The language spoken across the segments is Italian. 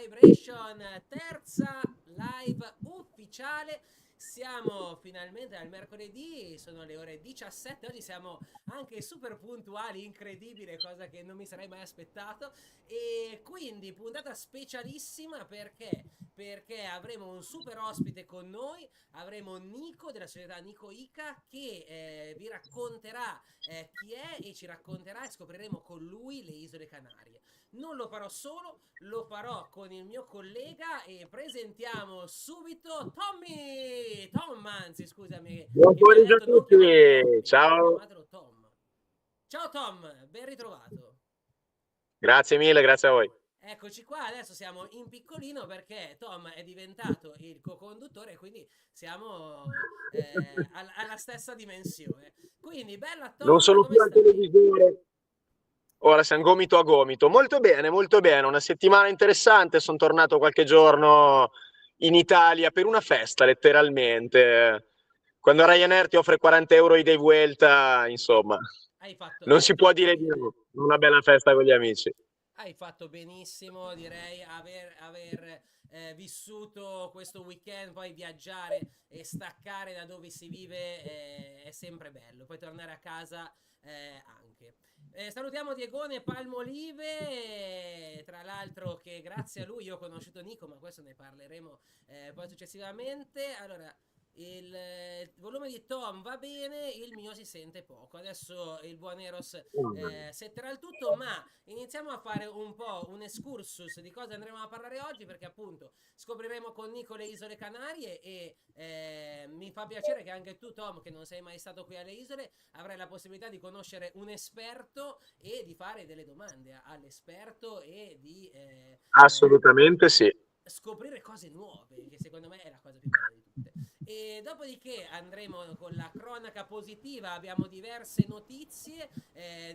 Vibration, terza live ufficiale. Siamo finalmente al mercoledì, sono le ore 17. Oggi siamo anche super puntuali, incredibile, cosa che non mi sarei mai aspettato. E quindi puntata specialissima perché avremo un super ospite con noi. Avremo Nico della società Nico Ica che vi racconterà chi è e ci racconterà e scopriremo con lui le Isole Canarie. Non lo farò solo, lo farò con il mio collega e presentiamo subito Tommy! Tom, anzi, scusami, Buon che mi ha pomeriggio a detto non chiamatelo tutti, Tommy, ciao, chiamatelo Tom. Ciao Tom, ben ritrovato. grazie mille, grazie a voi. Eccoci qua, adesso siamo in piccolino perché Tom è diventato il co-conduttore, quindi siamo alla stessa dimensione. Quindi, bella Non Tom, sono come più al stai? televisore, ora siamo gomito a gomito. Molto bene, una settimana interessante, sono tornato qualche giorno in Italia per una festa, letteralmente. Quando Ryanair ti offre 40 euro ida e vuelta, insomma, non Hai si può fatto dire di bene. no, una bella festa con gli amici. Hai fatto benissimo, direi, aver vissuto questo weekend, poi viaggiare e staccare da dove si vive è sempre bello, poi tornare a casa anche. Salutiamo Diegone Palmolive, tra l'altro che grazie a lui io ho conosciuto Nico, ma questo ne parleremo poi successivamente. Allora, il volume di Tom va bene, il mio si sente poco. Adesso il buon Eros setterà il tutto, ma iniziamo a fare un po' un excursus di cosa andremo a parlare oggi, perché appunto scopriremo con Nico le Isole Canarie e mi fa piacere che anche tu, Tom, che non sei mai stato qui alle isole, avrai la possibilità di conoscere un esperto e di fare delle domande all'esperto e di Assolutamente sì. scoprire cose nuove, che secondo me è la cosa più bella di tutte. E dopodiché andremo con la cronaca positiva, abbiamo diverse notizie,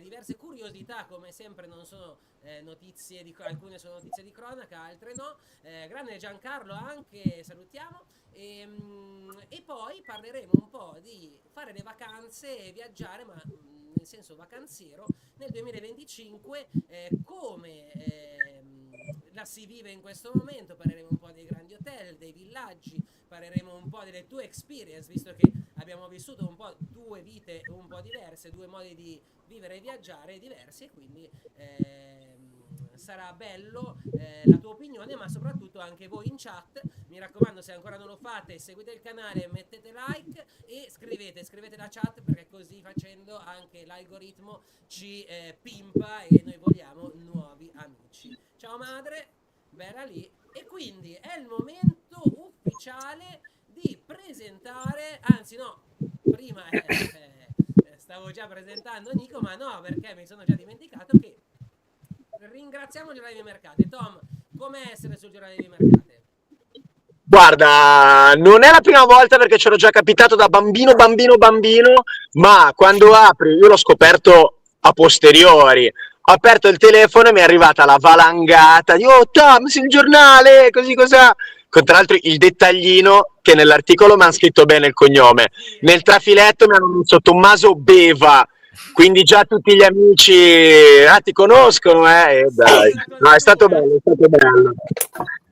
diverse curiosità, come sempre non sono notizie di alcune sono notizie di cronaca, altre no. Grande Giancarlo anche, salutiamo. E poi parleremo un po' di fare le vacanze e viaggiare, ma nel senso vacanziero, nel 2025, come la si vive in questo momento. Parleremo un po' dei grandi hotel, dei villaggi, parleremo un po' delle tue experience, visto che abbiamo vissuto un po' due vite un po' diverse, due modi di vivere e viaggiare diversi, e quindi sarà bello la tua opinione, ma soprattutto anche voi in chat. Mi raccomando, se ancora non lo fate, seguite il canale, mettete like e scrivete la chat, perché così facendo anche l'algoritmo ci pimpa e noi vogliamo nuovi amici. Ciao madre, bella lì. E quindi è il momento ufficiale di presentare, anzi no, prima stavo già presentando Nico, ma no, perché mi sono già dimenticato che ringraziamo il giornale di Mercate. Tom, com'è essere sul giornale di Mercate? Guarda, non è la prima volta perché c'ero già capitato da bambino, ma quando apri, io l'ho scoperto a posteriori, ho aperto il telefono e mi è arrivata la valangata di "Oh Tom, sei il giornale, così cosa?" Con tra l'altro il dettaglino che nell'articolo mi hanno scritto bene il cognome. Sì, Nel trafiletto mi hanno messo Tommaso Beva, quindi già tutti gli amici, ti conoscono, eh? sì, Dai. la No, è stato conoscitura. bello,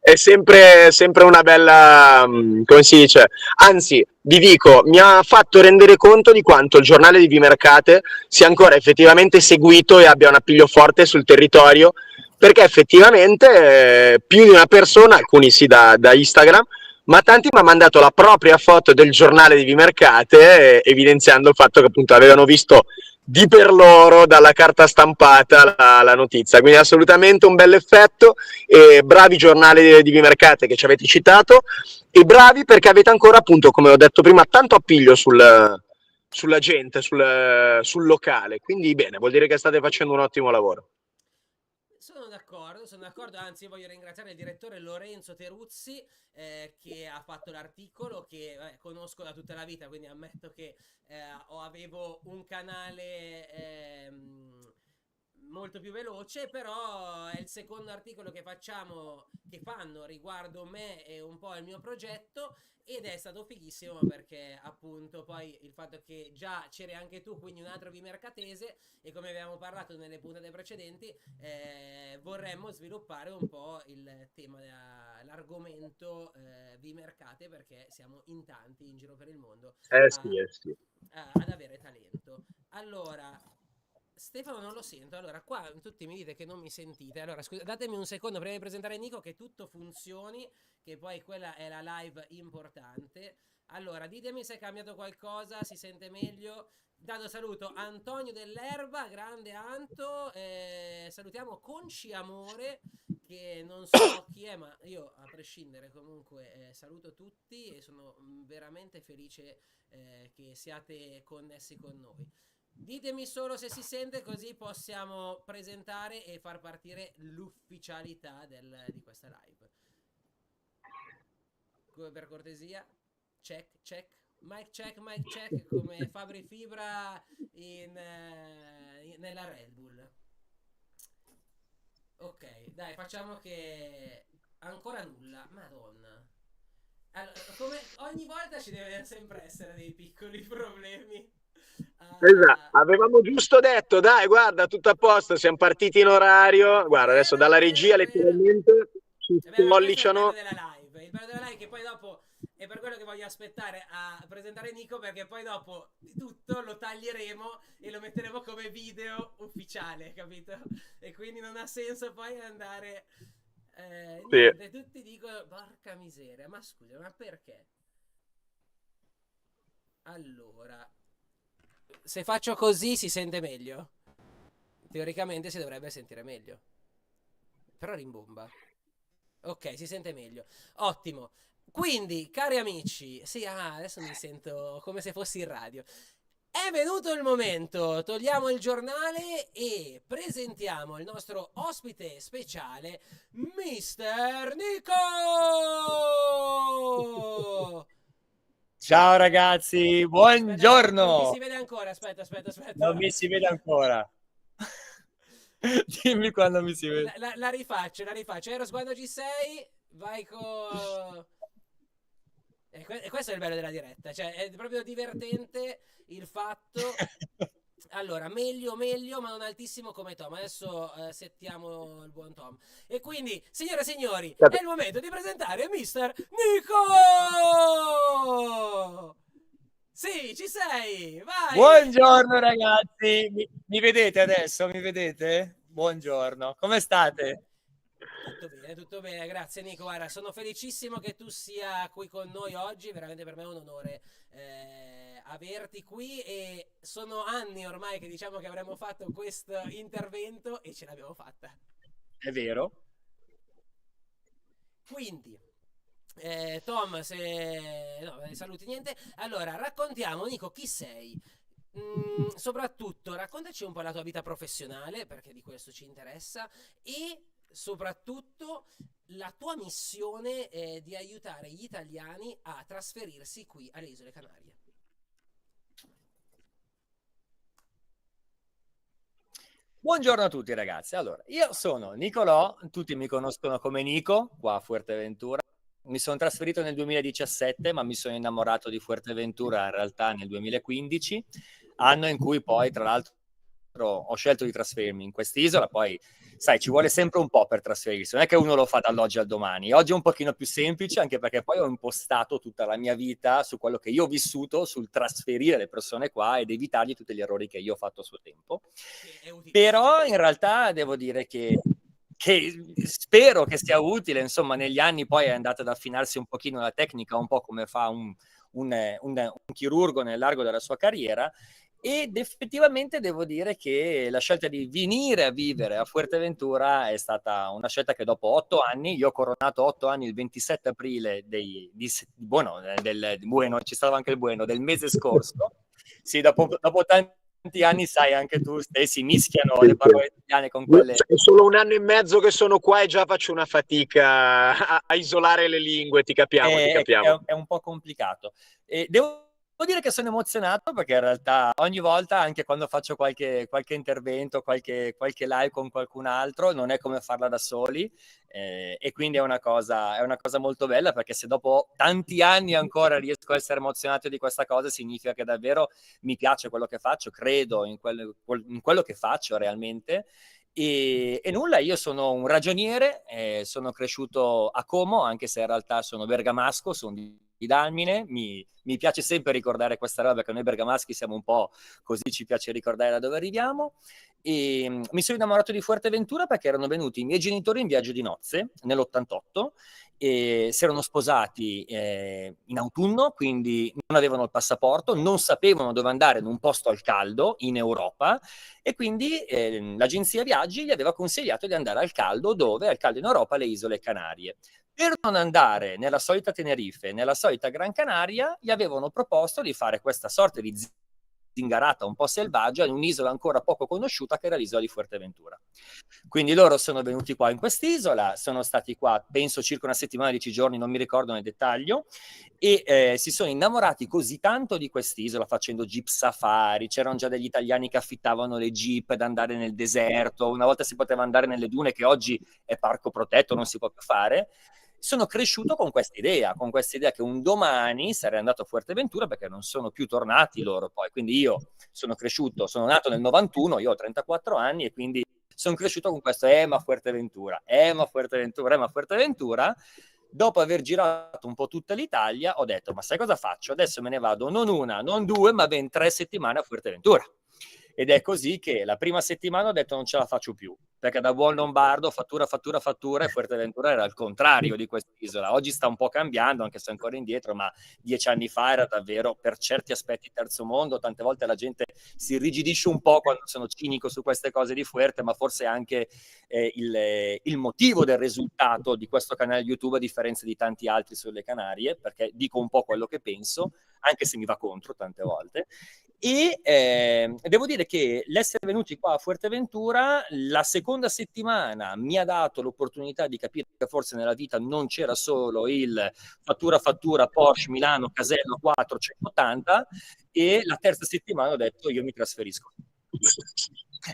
è stato bello. È sempre una bella, come si dice? Anzi, vi dico, mi ha fatto rendere conto di quanto il giornale di Vimercate sia ancora effettivamente seguito e abbia un appiglio forte sul territorio, perché effettivamente più di una persona, alcuni sì da Instagram, ma tanti mi hanno mandato la propria foto del giornale di Vimercate, evidenziando il fatto che appunto avevano visto di per loro dalla carta stampata la notizia. Quindi assolutamente un bel effetto, e bravi giornali di Vimercate che ci avete citato, e bravi perché avete ancora appunto, come ho detto prima, tanto appiglio sulla gente, sul locale. Quindi bene, vuol dire che state facendo un ottimo lavoro. Sono d'accordo, anzi voglio ringraziare il direttore Lorenzo Teruzzi che ha fatto l'articolo, che conosco da tutta la vita, quindi ammetto che avevo un canale molto più veloce, però è il secondo articolo che fanno riguardo me e un po' il mio progetto, ed è stato fighissimo perché appunto poi il fatto che già c'eri anche tu, quindi un altro vimercatese, e come abbiamo parlato nelle puntate precedenti, vorremmo sviluppare un po' il tema, l'argomento vimercate, perché siamo in tanti in giro per il mondo Sì, sì. ad avere talento. Allora, Stefano non lo sento. Allora, qua tutti mi dite che non mi sentite. Allora, datemi un secondo prima di presentare Nico, che tutto funzioni, che poi quella è la live importante. Allora, ditemi se è cambiato qualcosa, si sente meglio. Dato saluto Antonio Dell'Erba, grande Anto. Salutiamo Conci Amore, che non so chi è, ma io a prescindere comunque saluto tutti e sono veramente felice che siate connessi con noi. Ditemi solo se si sente, così possiamo presentare e far partire l'ufficialità di questa live. Per cortesia, check, check, mic check, come Fabri Fibra nella Red Bull. Ok, dai, facciamo che ancora nulla, madonna. Allora, come ogni volta ci deve sempre essere dei piccoli problemi. Esatto, avevamo giusto detto, dai, guarda, tutto a posto, siamo partiti in orario. Guarda, adesso Vero, dalla regia vero, vero. letteralmente ci Ma questo è il bello spolliciano. della live. Il bello della live, che poi dopo è per quello che voglio aspettare a presentare Nico, perché poi dopo di tutto lo taglieremo e lo metteremo come video ufficiale, capito? E quindi non ha senso poi andare. Sì. Niente, tutti dicono porca miseria, ma scusa, ma perché? Allora, se faccio così si sente meglio? Teoricamente si dovrebbe sentire meglio. Però rimbomba. Ok, si sente meglio. Ottimo. Quindi, cari amici, sì, adesso mi sento come se fossi in radio. È venuto il momento, togliamo il giornale e presentiamo il nostro ospite speciale, Mister Nico! Ciao ragazzi, Aspetta, non ti si buongiorno! vede ancora, aspetta. Non mi si vede ancora. Dimmi quando mi si vede. La rifaccio. Ero sguardo G6, vai con... E questo è il bello della diretta, cioè è proprio divertente il fatto. Allora, meglio, ma non altissimo come Tom. Adesso settiamo il buon Tom. E quindi, signore e signori, è il momento di presentare Mister Nico! Sì, ci sei, vai! Buongiorno ragazzi, mi vedete adesso? Mi vedete? Buongiorno, come state? Tutto bene, grazie Nico. Guarda, sono felicissimo che tu sia qui con noi oggi, veramente per me è un onore averti qui, e sono anni ormai che diciamo che avremmo fatto questo intervento e ce l'abbiamo fatta. È vero. Quindi, Tom, se... no, saluti niente. Allora, raccontiamo, Nico, chi sei? Soprattutto, raccontaci un po' la tua vita professionale, perché di questo ci interessa, e soprattutto la tua missione di aiutare gli italiani a trasferirsi qui alle Isole Canarie. Buongiorno a tutti ragazzi. Allora, io sono Nicolò, tutti mi conoscono come Nico, qua a Fuerteventura. Mi sono trasferito nel 2017, ma mi sono innamorato di Fuerteventura in realtà nel 2015, anno in cui poi, tra l'altro, ho scelto di trasferirmi in quest'isola. Poi, sai, ci vuole sempre un po' per trasferirsi, non è che uno lo fa dall'oggi al domani. Oggi è un pochino più semplice, anche perché poi ho impostato tutta la mia vita su quello che io ho vissuto, sul trasferire le persone qua ed evitargli tutti gli errori che io ho fatto a suo tempo. Però in realtà devo dire che spero che sia utile, insomma, negli anni poi è andata ad affinarsi un pochino la tecnica, un po' come fa un chirurgo nel largo della sua carriera, ed effettivamente devo dire che la scelta di venire a vivere a Fuerteventura è stata una scelta che dopo 8 anni, io ho coronato 8 anni il 27 aprile ci stava anche il Bueno, del mese scorso. Sì, dopo tanti anni, sai, anche tu stessi mischiano le parole italiane con quelle. È solo un anno e mezzo che sono qua e già faccio una fatica a isolare le lingue, ti capiamo. È un po' complicato. Devo Devo dire che sono emozionato perché in realtà ogni volta, anche quando faccio qualche intervento, qualche live con qualcun altro, non è come farla da soli, e quindi è una cosa molto bella, perché se dopo tanti anni ancora riesco a essere emozionato di questa cosa, significa che davvero mi piace quello che faccio, credo in quello che faccio realmente. E nulla, io sono un ragioniere, sono cresciuto a Como, anche se in realtà sono bergamasco, sono di Dalmine. Mi piace sempre ricordare questa roba, che noi bergamaschi siamo un po' così, ci piace ricordare da dove arriviamo. E mi sono innamorato di Fuerteventura perché erano venuti i miei genitori in viaggio di nozze nell'88 e si erano sposati in autunno, quindi non avevano il passaporto, non sapevano dove andare in un posto al caldo in Europa, e quindi l'agenzia viaggi gli aveva consigliato di andare al caldo, dove? Al caldo in Europa, le isole Canarie. Per non andare nella solita Tenerife, nella solita Gran Canaria, gli avevano proposto di fare questa sorta di zingarata un po' selvaggia in un'isola ancora poco conosciuta, che era l'isola di Fuerteventura. Quindi loro sono venuti qua in quest'isola, sono stati qua penso circa una settimana, 10 giorni, non mi ricordo nel dettaglio, e si sono innamorati così tanto di quest'isola, facendo jeep safari. C'erano già degli italiani che affittavano le jeep ad andare nel deserto, una volta si poteva andare nelle dune, che oggi è parco protetto, non si può più fare. Sono cresciuto con questa idea che un domani sarei andato a Fuerteventura, perché non sono più tornati loro poi. Quindi io sono cresciuto, sono nato nel 91, io ho 34 anni, e quindi sono cresciuto con questo ma Fuerteventura. Dopo aver girato un po' tutta l'Italia, ho detto, ma sai cosa faccio? Adesso me ne vado non una, non due, ma ben 3 settimane a Fuerteventura. Ed è così che la prima settimana ho detto non ce la faccio più, perché da buon lombardo fattura, e Fuerteventura era il contrario di quest'isola. Oggi sta un po' cambiando, anche se ancora indietro, ma 10 anni fa era davvero per certi aspetti terzo mondo. Tante volte la gente si irrigidisce un po' quando sono cinico su queste cose di Fuerte, ma forse anche il motivo del risultato di questo canale YouTube, a differenza di tanti altri sulle Canarie, perché dico un po' quello che penso, anche se mi va contro tante volte. E devo dire che l'essere venuti qua a Fuerteventura la seconda settimana mi ha dato l'opportunità di capire che forse nella vita non c'era solo il fattura Porsche Milano Casello 480, e la terza settimana ho detto io mi trasferisco.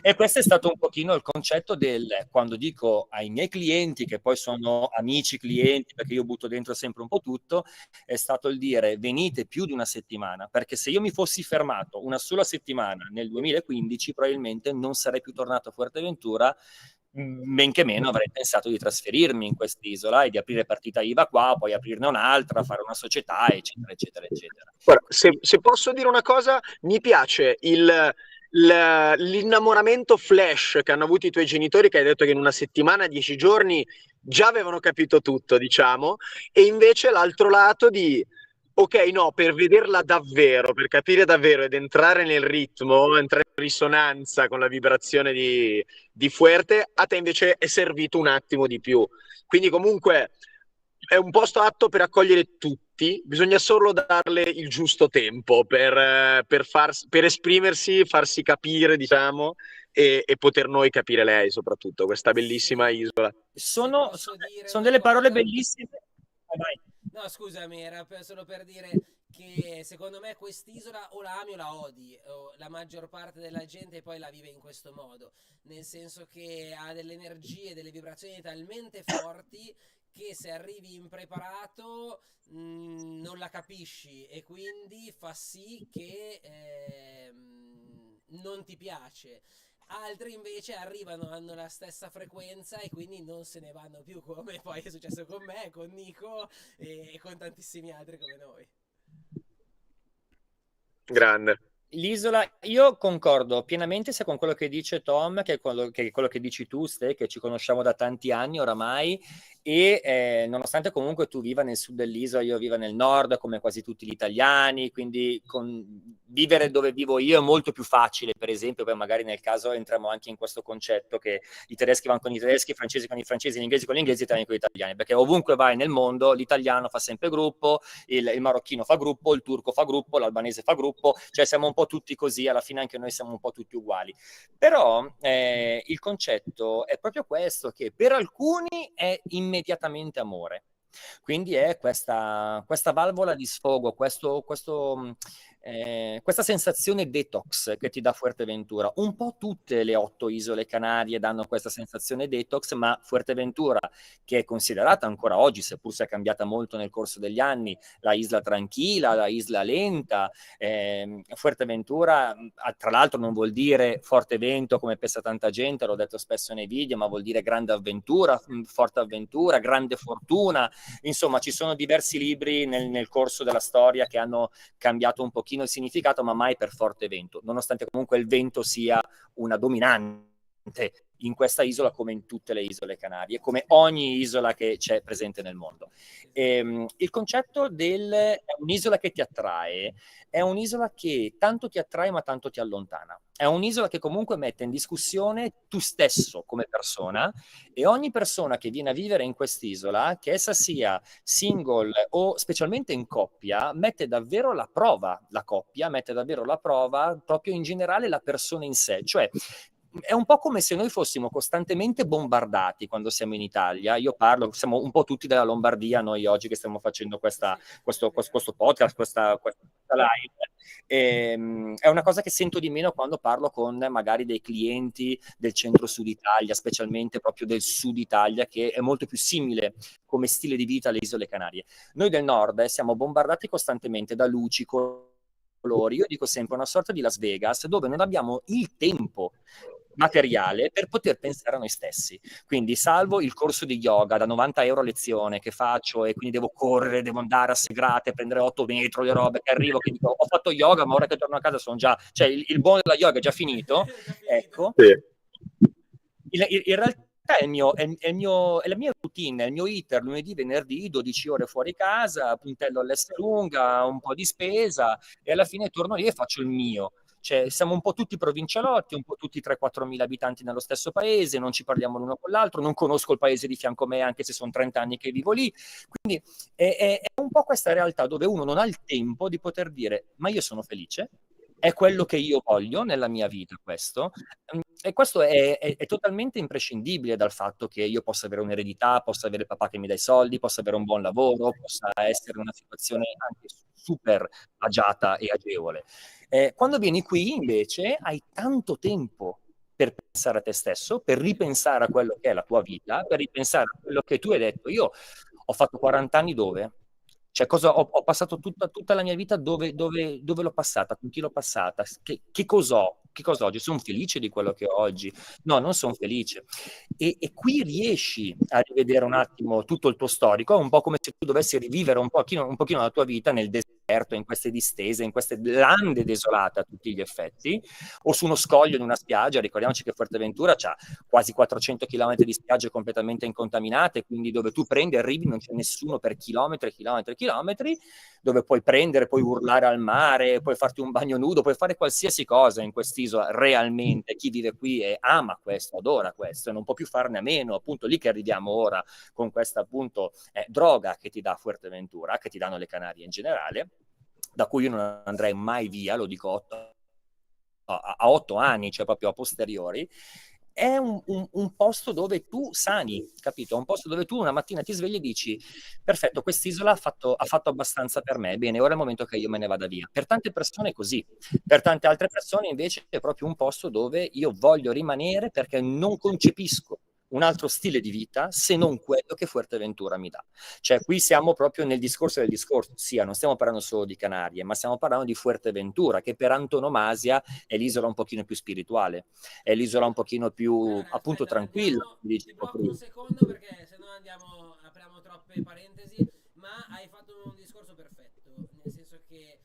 E questo è stato un pochino il concetto del, quando dico ai miei clienti, che poi sono amici clienti, perché io butto dentro sempre un po' tutto, è stato il dire venite più di una settimana, perché se io mi fossi fermato una sola settimana nel 2015 probabilmente non sarei più tornato a Fuerteventura, men che meno avrei pensato di trasferirmi in quest'isola e di aprire partita IVA qua, poi aprirne un'altra, fare una società, eccetera, eccetera, eccetera. Guarda, se posso dire una cosa, mi piace l'innamoramento flash che hanno avuto i tuoi genitori, che hai detto che in una settimana, 10 giorni, già avevano capito tutto, diciamo, e invece l'altro lato di, ok, no, per vederla davvero, per capire davvero ed entrare nel ritmo, entrare in risonanza con la vibrazione di Fuerte, a te invece è servito un attimo di più. Quindi comunque è un posto atto per accogliere tutti, bisogna solo darle il giusto tempo per esprimersi, farsi capire, diciamo, e poter noi capire lei, soprattutto, questa bellissima isola. Sono delle parole bellissime. Vai. No, scusami, era solo per dire che secondo me quest'isola o la ami o la odi, o la maggior parte della gente poi la vive in questo modo, nel senso che ha delle energie, delle vibrazioni talmente forti che se arrivi impreparato non la capisci, e quindi fa sì che non ti piace. Altri invece arrivano, hanno la stessa frequenza e quindi non se ne vanno più, come poi è successo con me, con Nico e con tantissimi altri come noi. Grande. L'isola, io concordo pienamente sia con quello che dice Tom, che è quello che dici tu, Ste, che ci conosciamo da tanti anni oramai, e nonostante comunque tu viva nel sud dell'isola, io viva nel nord, come quasi tutti gli italiani, quindi vivere dove vivo io è molto più facile, per esempio, poi magari nel caso entriamo anche in questo concetto che i tedeschi vanno con i tedeschi, i francesi con i francesi, gli inglesi con gli inglesi, gli italiani con gli italiani, perché ovunque vai nel mondo l'italiano fa sempre gruppo, il marocchino fa gruppo, il turco fa gruppo, l'albanese fa gruppo, cioè siamo un po' tutti così, alla fine anche noi siamo un po' tutti uguali. Però il concetto è proprio questo, che per alcuni è immediatamente amore. Quindi è questa valvola di sfogo, questo questa sensazione detox che ti dà Fuerteventura. Un po' tutte le 8 isole Canarie danno questa sensazione detox, ma Fuerteventura, che è considerata ancora oggi, seppur sia cambiata molto nel corso degli anni, la isla tranquilla, la isla lenta, Fuerteventura, tra l'altro non vuol dire forte vento come pensa tanta gente, l'ho detto spesso nei video, ma vuol dire grande avventura, forte avventura, grande fortuna. Insomma, ci sono diversi libri nel corso della storia che hanno cambiato un pochino il significato, ma mai per forte vento, nonostante comunque il vento sia una dominante in questa isola come in tutte le isole Canarie, come ogni isola che c'è presente nel mondo. Il concetto è un'isola che ti attrae, è un'isola che tanto ti attrae ma tanto ti allontana. È un'isola che comunque mette in discussione tu stesso come persona, e ogni persona che viene a vivere in quest'isola, che essa sia single o specialmente in coppia, mette davvero la prova la coppia, mette davvero la prova proprio in generale la persona in sé. Cioè, è un po' come se noi fossimo costantemente bombardati quando siamo in Italia. Io parlo, siamo un po' tutti della Lombardia, noi oggi che stiamo facendo questo podcast, questa live. È una cosa che sento di meno quando parlo con magari dei clienti del centro-sud Italia, specialmente proprio del sud Italia, che è molto più simile come stile di vita alle isole Canarie. Noi del nord siamo bombardati costantemente da luci, colori. Io dico sempre una sorta di Las Vegas, dove non abbiamo il tempo materiale per poter pensare a noi stessi. Quindi, salvo il corso di yoga da 90 euro a lezione che faccio, e quindi devo correre, devo andare a Segrate, prendere 8 metro, le robe, che arrivo, che dico ho fatto yoga, ma ora che torno a casa sono già, cioè il buono della yoga è già finito. Ecco, Sì. in realtà è la mia routine, è il mio iter lunedì, venerdì, 12 ore fuori casa, puntello all'Esselunga, un po' di spesa, e alla fine torno lì e faccio il mio. Cioè, siamo un po' tutti provincialotti, un po' tutti 3-4 mila abitanti nello stesso paese, non ci parliamo l'uno con l'altro, non conosco il paese di fianco a me anche se sono 30 anni che vivo lì. Quindi è un po' questa realtà dove uno non ha il tempo di poter dire ma io sono felice, è quello che io voglio nella mia vita questo. E questo è totalmente imprescindibile dal fatto che io possa avere un'eredità, possa avere papà che mi dà i soldi, possa avere un buon lavoro, possa essere in una situazione anche super agiata e agevole. Quando vieni qui invece hai tanto tempo per pensare a te stesso, per ripensare a quello che è la tua vita, per ripensare a quello che tu hai detto. Io ho fatto 40 anni dove? Cioè, ho passato tutta la mia vita dove l'ho passata, con chi l'ho passata, che cos'ho? Che cosa oggi? Sono felice di quello che ho oggi? No, non sono felice. E qui riesci a rivedere un attimo tutto il tuo storico, è un po' come se tu dovessi rivivere un pochino la tua vita nel deserto, in queste distese, in queste lande desolate a tutti gli effetti, o su uno scoglio in una spiaggia. Ricordiamoci che Fuerteventura c'ha quasi 400 km di spiagge completamente incontaminate, quindi dove tu prendi, arrivi, non c'è nessuno per chilometri, dove puoi prendere, puoi urlare al mare, puoi farti un bagno nudo, puoi fare qualsiasi cosa in quest'isola realmente. Chi vive qui ama questo, adora questo, e non può più farne a meno. Appunto lì che arriviamo ora con questa appunto droga che ti dà Fuerteventura, che ti danno le Canarie in generale, da cui io non andrei mai via, lo dico a 8 anni, cioè proprio a posteriori. È un posto dove tu sani, capito? Un posto dove tu una mattina ti svegli e dici perfetto, quest'isola ha fatto abbastanza per me, bene, ora è il momento che io me ne vada via. Per tante persone è così, per tante altre persone invece è proprio un posto dove io voglio rimanere perché non concepisco un altro stile di vita se non quello che Fuerteventura mi dà. Cioè qui siamo proprio nel discorso del discorso, sì, non stiamo parlando solo di Canarie, ma stiamo parlando di Fuerteventura, che per antonomasia è l'isola un pochino più spirituale, è l'isola un pochino più Allora, appunto aspetta, tranquilla, ti blocco un secondo perché sennò apriamo troppe parentesi, ma hai fatto un discorso perfetto, nel senso che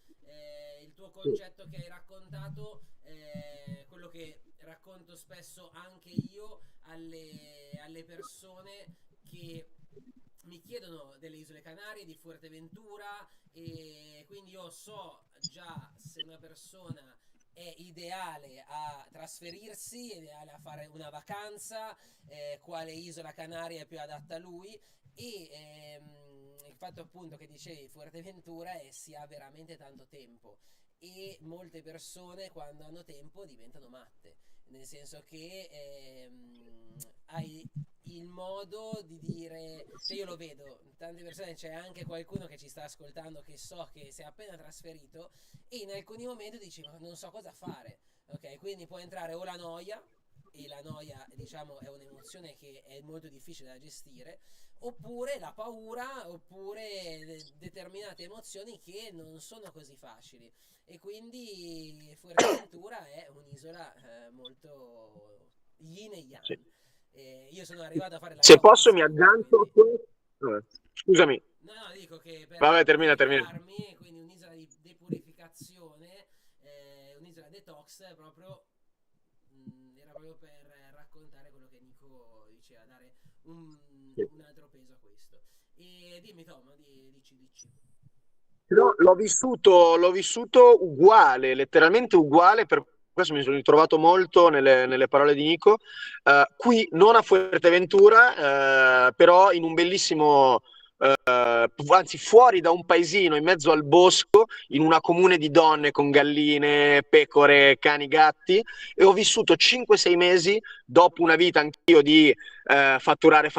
il tuo concetto che hai raccontato è quello che racconto spesso anche io alle persone che mi chiedono delle Isole Canarie, di Fuerteventura, e quindi io so già se una persona è ideale a trasferirsi, è ideale a fare una vacanza, quale isola Canaria è più adatta a lui, e il fatto appunto che dicevi Fuerteventura è si ha veramente tanto tempo, e molte persone quando hanno tempo diventano matte, nel senso che hai il modo di dire, cioè io lo vedo, tante persone, c'è anche qualcuno che ci sta ascoltando che so che si è appena trasferito e in alcuni momenti dici ma non so cosa fare, ok? Quindi può entrare o la noia, e la noia diciamo è un'emozione che è molto difficile da gestire, oppure la paura, oppure determinate emozioni che non sono così facili. E quindi Fuerteventura è un'isola molto yin e yang. Sì. Io sono arrivato a fare Se posso mi l'aquasca, aggancio a quindi... Scusami, No, dico che per vabbè, termina. depurificarmi, quindi un'isola di depurificazione, un'isola detox, proprio era proprio per raccontare quello che Nico diceva, dare un altro peso a questo. E dimmi Tom, dici. No, l'ho vissuto uguale, letteralmente uguale, per questo mi sono ritrovato molto nelle parole di Nico. Qui non a Fuerteventura, però in un bellissimo, anzi fuori da un paesino in mezzo al bosco, in una comune di donne con galline, pecore, cani, gatti, e ho vissuto 5-6 mesi dopo una vita anch'io di fatturare,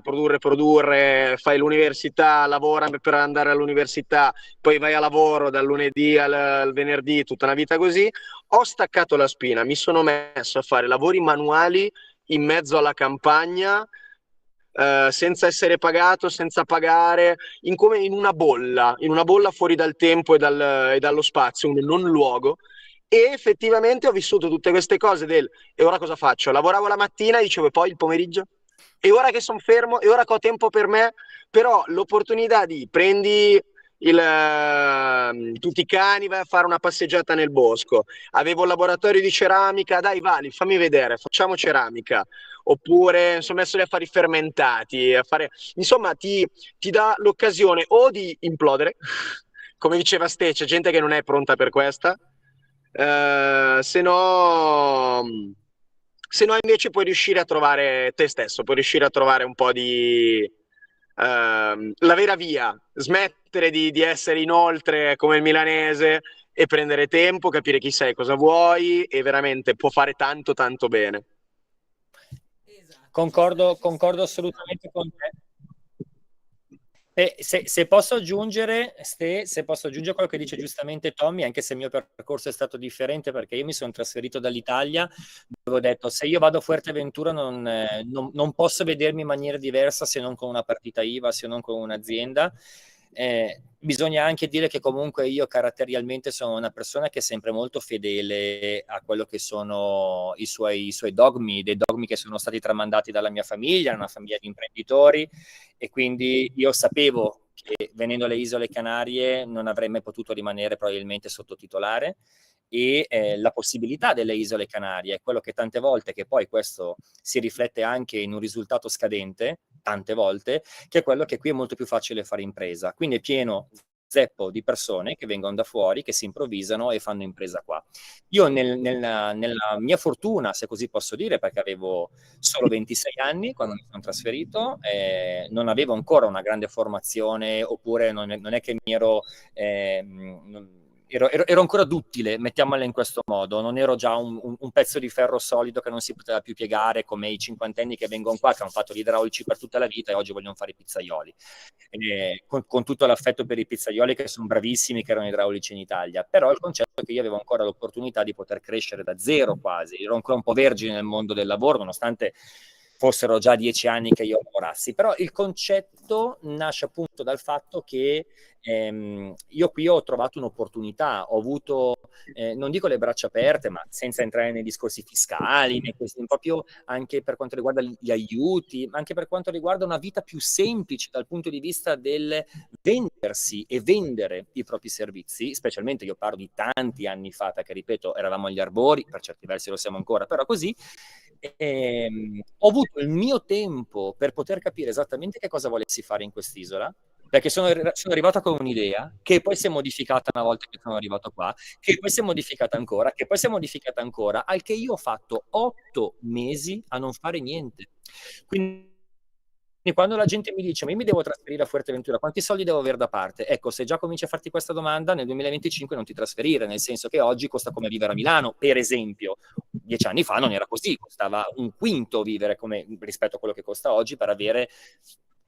produrre, fai l'università, lavora per andare all'università, poi vai a lavoro dal lunedì al venerdì, tutta una vita così. Ho staccato la spina, mi sono messo a fare lavori manuali in mezzo alla campagna, senza essere pagato, senza pagare, come in una bolla fuori dal tempo e dallo spazio, un non luogo. E effettivamente ho vissuto tutte queste cose e ora cosa faccio? Lavoravo la mattina e dicevo e poi il pomeriggio? E ora che sono fermo, e ora che ho tempo per me, però l'opportunità di prendi tutti i cani, vai a fare una passeggiata nel bosco. Avevo un laboratorio di ceramica, dai Vali, fammi vedere, facciamo ceramica. Oppure mi sono messo lì a fare i fermentati, insomma ti dà l'occasione o di implodere, come diceva Ste, c'è gente che non è pronta per questa, se no invece puoi riuscire a trovare te stesso, puoi riuscire a trovare un po' di la vera via, smettere di essere inoltre come il milanese e prendere tempo, capire chi sei, cosa vuoi, e veramente può fare tanto tanto bene. Esatto, Concordo assolutamente con te. Se posso aggiungere, se posso aggiungere quello che dice giustamente Tommy, anche se il mio percorso è stato differente, perché io mi sono trasferito dall'Italia, dove ho detto se io vado a Fuerteventura non posso vedermi in maniera diversa se non con una partita IVA, se non con un'azienda. Bisogna anche dire che comunque io caratterialmente sono una persona che è sempre molto fedele a quello che sono i suoi dogmi, dei dogmi che sono stati tramandati dalla mia famiglia, una famiglia di imprenditori, e quindi io sapevo che venendo alle Isole Canarie non avrei mai potuto rimanere probabilmente sottotitolare, e la possibilità delle Isole Canarie è quello che tante volte, che poi questo si riflette anche in un risultato scadente, tante volte, che è quello che qui è molto più facile fare impresa. Quindi è pieno zeppo di persone che vengono da fuori, che si improvvisano e fanno impresa qua. Io nella mia fortuna, se così posso dire, perché avevo solo 26 anni quando mi sono trasferito, non avevo ancora una grande formazione, oppure non è che mi ero ero ancora duttile, mettiamola in questo modo, non ero già un pezzo di ferro solido che non si poteva più piegare come i cinquantenni che vengono qua, che hanno fatto gli idraulici per tutta la vita e oggi vogliono fare i pizzaioli. Con tutto l'affetto per i pizzaioli che sono bravissimi, che erano idraulici in Italia, però il concetto è che io avevo ancora l'opportunità di poter crescere da zero quasi, ero ancora un po' vergine nel mondo del lavoro, nonostante fossero già 10 anni che io lavorassi, però il concetto nasce appunto dal fatto che io qui ho trovato un'opportunità, ho avuto, non dico le braccia aperte, ma senza entrare nei discorsi fiscali, proprio anche per quanto riguarda gli aiuti, ma anche per quanto riguarda una vita più semplice dal punto di vista del vendersi e vendere i propri servizi, specialmente io parlo di tanti anni fa, perché ripeto, eravamo agli arbori, per certi versi lo siamo ancora, però così. Ho avuto il mio tempo per poter capire esattamente che cosa volessi fare in quest'isola, perché sono arrivato con un'idea che poi si è modificata una volta che sono arrivato qua, che poi si è modificata ancora, che poi si è modificata ancora, al che io ho fatto 8 mesi a non fare niente. Quindi Quindi quando la gente mi dice, ma io mi devo trasferire a Fuerteventura, quanti soldi devo avere da parte? Ecco, se già cominci a farti questa domanda, nel 2025 non ti trasferire, nel senso che oggi costa come vivere a Milano, per esempio. 10 anni fa non era così, costava un quinto vivere rispetto a quello che costa oggi per avere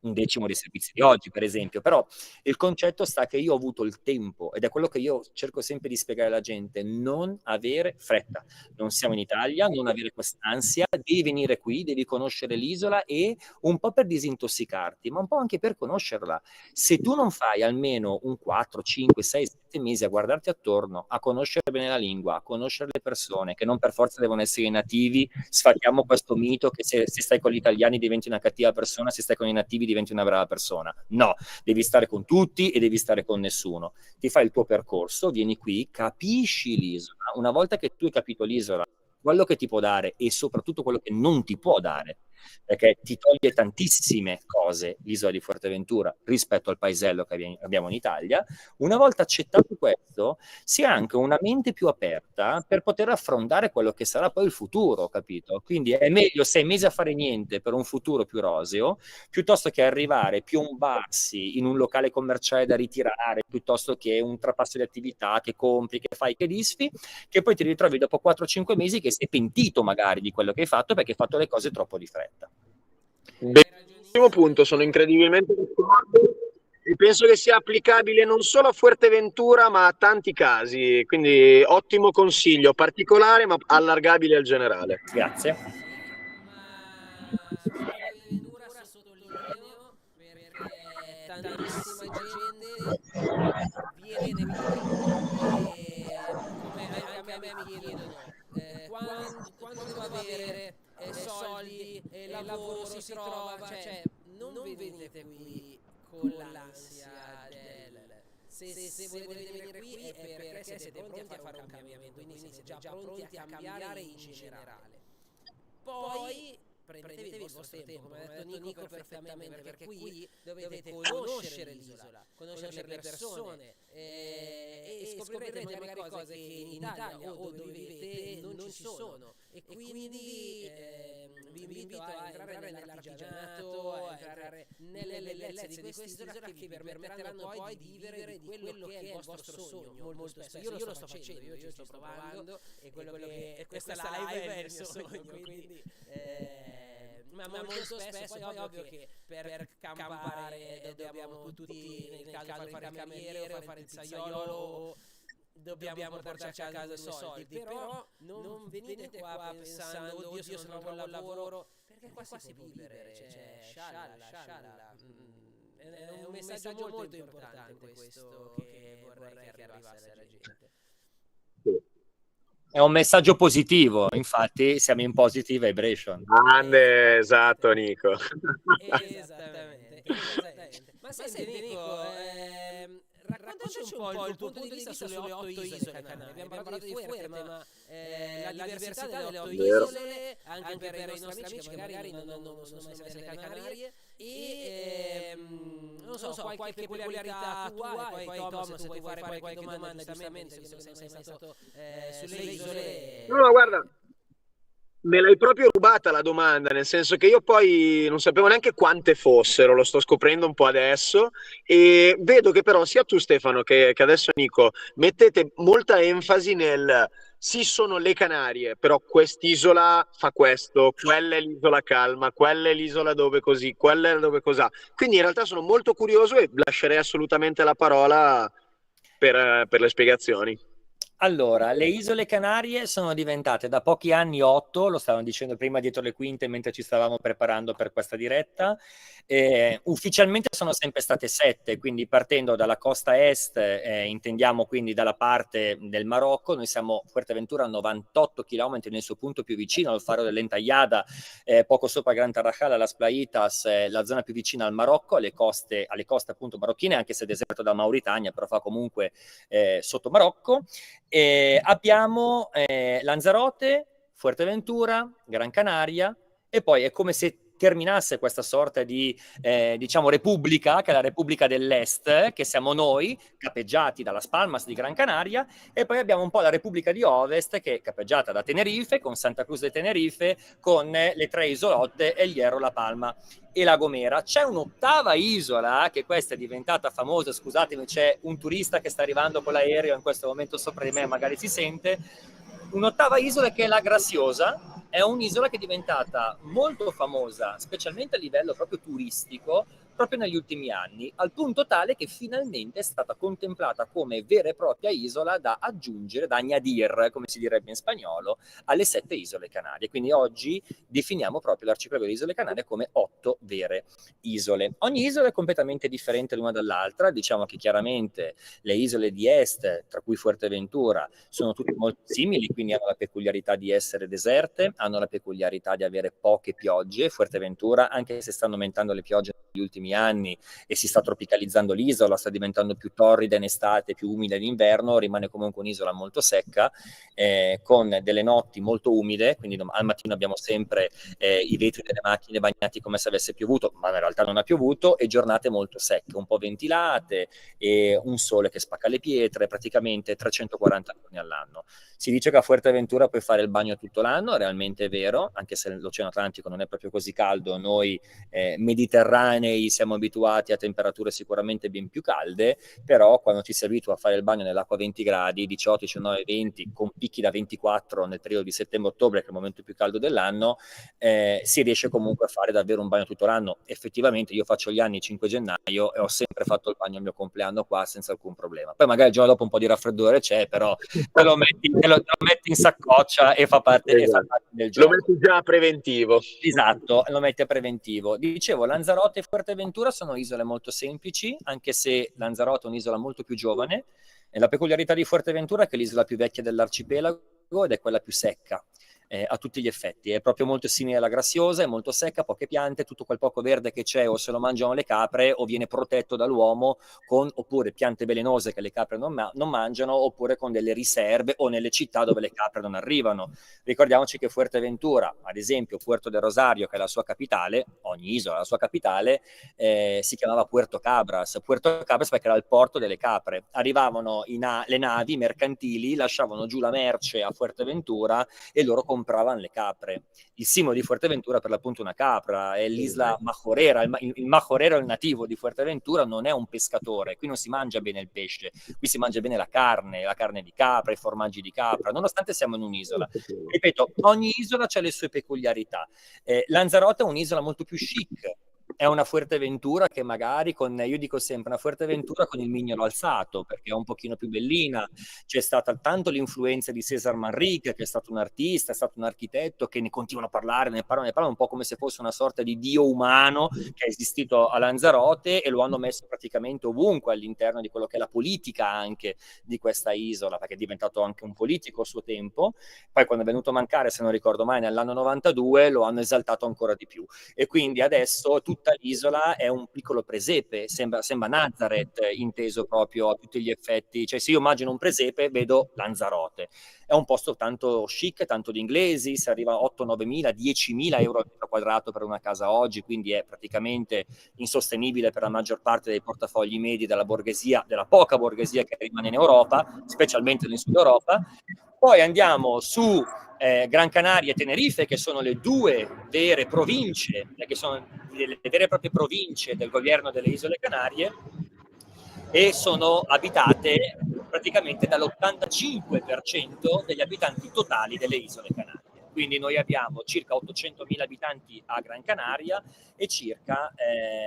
un decimo dei servizi di oggi, per esempio. Però il concetto sta che io ho avuto il tempo, ed è quello che io cerco sempre di spiegare alla gente: non avere fretta. Non siamo in Italia, non avere quest'ansia, devi venire qui, devi conoscere l'isola, e un po' per disintossicarti, ma un po' anche per conoscerla. Se tu non fai almeno un 4, 5, 6, 7 mesi a guardarti attorno, a conoscere bene la lingua, a conoscere le persone, che non per forza devono essere i nativi, sfatiamo questo mito che se stai con gli italiani diventi una cattiva persona, se stai con i nativi diventi una brava persona. No, devi stare con tutti e devi stare con nessuno. Ti fai il tuo percorso, vieni qui, capisci l'isola. Una volta che tu hai capito l'isola, quello che ti può dare e soprattutto quello che non ti può dare, perché ti toglie tantissime cose l'isola di Fuerteventura rispetto al paesello che abbiamo in Italia. Una volta accettato questo, si ha anche una mente più aperta per poter affrontare quello che sarà poi il futuro, capito? Quindi è meglio 6 mesi a fare niente per un futuro più roseo, piuttosto che arrivare, piombarsi in un locale commerciale da ritirare, piuttosto che un trapasso di attività che compri, che fai, che disfi, che poi ti ritrovi dopo 4-5 mesi che sei pentito magari di quello che hai fatto perché hai fatto le cose troppo di fretta. Bellissimo punto, sono incredibilmente d'accordo e penso che sia applicabile non solo a Fuerteventura ma a tanti casi, quindi ottimo consiglio, particolare ma allargabile al generale. Grazie. Fuerteventura sottolineo perché tantissima gente viene qui e come anche a me mi chiedono quando devo avere soldi e lavoro si trova, cioè non venite qui con l'ansia del se volete venire qui è perché siete pronti a fare un cambiamento, quindi siete già pronti a cambiare in generale. Poi prendetevi il vostro tempo, come ha detto Nico perfettamente, perché qui dovete conoscere l'isola, conoscere le persone e scoprirete magari cose che in Italia o dove vivete non ci sono. E quindi vi invito a entrare nell'artigianato, a entrare nelle bellezze di quest'isola che vi permetteranno poi di vivere di quello che è il vostro sogno. Molto spesso io lo sto facendo, io ci sto provando e questa live è il mio sogno, quindi ma molto spesso poi ovvio che per campare dobbiamo tutti, nel caso fare il cameriere o fare il pizzaiolo, dobbiamo portarci a casa i soldi, però non venite qua pensando oddio se non trovo un lavoro, perché qua si può vivere, cioè scialla. È un messaggio molto importante questo che vorrei che arrivasse alla gente. È un messaggio positivo, infatti siamo in positive vibration. Grande, esatto Nico. Esattamente. Ma senti Nico, raccontaci un po' il tuo punto di vista sulle 8 isole canali. Abbiamo parlato di Fuerte, ma la diversità delle 8 isole, anche per i nostri amici che magari non sono mai stati alle Canarie, e non so, qualche peculiarità tua, e poi Tom, se tu vuoi fare qualche domanda, giustamente, visto che non sei mai stato sulle isole. No, guarda, me l'hai proprio rubata la domanda, nel senso che io poi non sapevo neanche quante fossero, lo sto scoprendo un po' adesso e vedo che però sia tu Stefano che adesso Nico mettete molta enfasi nel sì sono le Canarie, però quest'isola fa questo, quella è l'isola calma, quella è l'isola dove così, quella è dove cos'ha. Quindi in realtà sono molto curioso e lascerei assolutamente la parola per le spiegazioni. Allora, le isole Canarie sono diventate da pochi anni 8, lo stavamo dicendo prima dietro le quinte mentre ci stavamo preparando per questa diretta. Ufficialmente sono sempre state 7, quindi partendo dalla costa est, intendiamo quindi dalla parte del Marocco. Noi siamo Fuerteventura a 98 km nel suo punto più vicino, al faro dell'Entayada, poco sopra Gran Tarajal, Las Playitas, la zona più vicina al Marocco, alle coste appunto marocchine, anche se deserto da Mauritania, però fa comunque sotto Marocco. Abbiamo Lanzarote, Fuerteventura, Gran Canaria, e poi è come se terminasse questa sorta di diciamo repubblica, che è la Repubblica dell'Est, che siamo noi, capeggiati dalla Palmas di Gran Canaria, e poi abbiamo un po' la Repubblica di Ovest, che è capeggiata da Tenerife, con Santa Cruz de Tenerife, con le 3 isolotte, El Hierro, La Palma e La Gomera. C'è un'ottava isola, che questa è diventata famosa, scusatemi, c'è un turista che sta arrivando con l'aereo in questo momento sopra di me, magari si sente, un'ottava isola che è la Graziosa. È un'isola che è diventata molto famosa, specialmente a livello proprio turistico, proprio negli ultimi anni, al punto tale che finalmente è stata contemplata come vera e propria isola da aggiungere, da añadir, come si direbbe in spagnolo, alle 7 isole Canarie. Quindi oggi definiamo proprio l'arcipelago delle isole Canarie come 8 vere isole. Ogni isola è completamente differente l'una dall'altra, diciamo che chiaramente le isole di est, tra cui Fuerteventura, sono tutte molto simili, quindi hanno la peculiarità di essere deserte, hanno la peculiarità di avere poche piogge. Fuerteventura, anche se stanno aumentando le piogge negli ultimi anni e si sta tropicalizzando l'isola, sta diventando più torrida in estate, più umida in inverno, rimane comunque un'isola molto secca, con delle notti molto umide, quindi al mattino abbiamo sempre i vetri delle macchine bagnati come se avesse piovuto, ma in realtà non ha piovuto, e giornate molto secche, un po' ventilate, e un sole che spacca le pietre, praticamente 340 giorni all'anno. Si dice che a Fuerteventura puoi fare il bagno tutto l'anno, realmente è vero, anche se l'Oceano Atlantico non è proprio così caldo, noi mediterranei siamo abituati a temperature sicuramente ben più calde, però quando ci si abitua a fare il bagno nell'acqua a 20 gradi, 18, 19, 20, con picchi da 24 nel periodo di settembre-ottobre, che è il momento più caldo dell'anno, si riesce comunque a fare davvero un bagno tutto l'anno. Effettivamente io faccio gli anni 5 gennaio e ho sempre fatto il bagno al mio compleanno qua senza alcun problema. Poi magari il giorno dopo un po' di raffreddore c'è, però te lo metti in saccoccia e fa parte, esatto, e fa parte del gioco. Lo metti già preventivo. Esatto, lo metti a preventivo. Dicevo, Lanzarote e Fuerteventura sono isole molto semplici, anche se Lanzarote è un'isola molto più giovane. E la peculiarità di Fuerteventura è che è l'isola più vecchia dell'arcipelago ed è quella più secca. A tutti gli effetti, è proprio molto simile alla Graziosa, è molto secca, poche piante, tutto quel poco verde che c'è o se lo mangiano le capre o viene protetto dall'uomo con oppure piante velenose che le capre non mangiano, oppure con delle riserve o nelle città dove le capre non arrivano. Ricordiamoci che Fuerteventura, ad esempio Puerto del Rosario, che è la sua capitale, ogni isola la sua capitale, si chiamava Puerto Cabras perché era il porto delle capre. Arrivavano le navi mercantili, lasciavano giù la merce a Fuerteventura e loro compravano le capre. Il simbolo di Fuerteventura per l'appunto una capra, è l'Isla Majorera. Il Majorero, il nativo di Fuerteventura, non è un pescatore, qui non si mangia bene il pesce, qui si mangia bene la carne di capra, i formaggi di capra, nonostante siamo in un'isola. Ripeto, ogni isola ha le sue peculiarità. Lanzarote è un'isola molto più chic, è una Fuerteventura che magari io dico sempre, una Fuerteventura con il mignolo alzato, perché è un pochino più bellina. C'è stata tanto l'influenza di César Manrique, che è stato un artista, è stato un architetto, che ne continuano a parlare, ne parlano un po' come se fosse una sorta di dio umano che è esistito a Lanzarote, e lo hanno messo praticamente ovunque all'interno di quello che è la politica anche di questa isola, perché è diventato anche un politico a suo tempo. Poi quando è venuto a mancare, se non ricordo mai, nell'anno 92, lo hanno esaltato ancora di più, e quindi adesso tutta l'isola è un piccolo presepe, sembra Nazareth inteso proprio a tutti gli effetti. Cioè, se io immagino un presepe vedo Lanzarote. È un posto tanto chic, tanto di inglesi, si arriva a 8-9 mila, 10.000 euro al metro quadrato per una casa oggi, quindi è praticamente insostenibile per la maggior parte dei portafogli medi della borghesia, della poca borghesia che rimane in Europa, specialmente nel sud Europa. Poi andiamo su Gran Canaria e Tenerife, che sono le due vere province, che sono le vere e proprie province del governo delle Isole Canarie, e sono abitate praticamente dall'85% degli abitanti totali delle Isole Canarie. Quindi noi abbiamo circa 800.000 abitanti a Gran Canaria e circa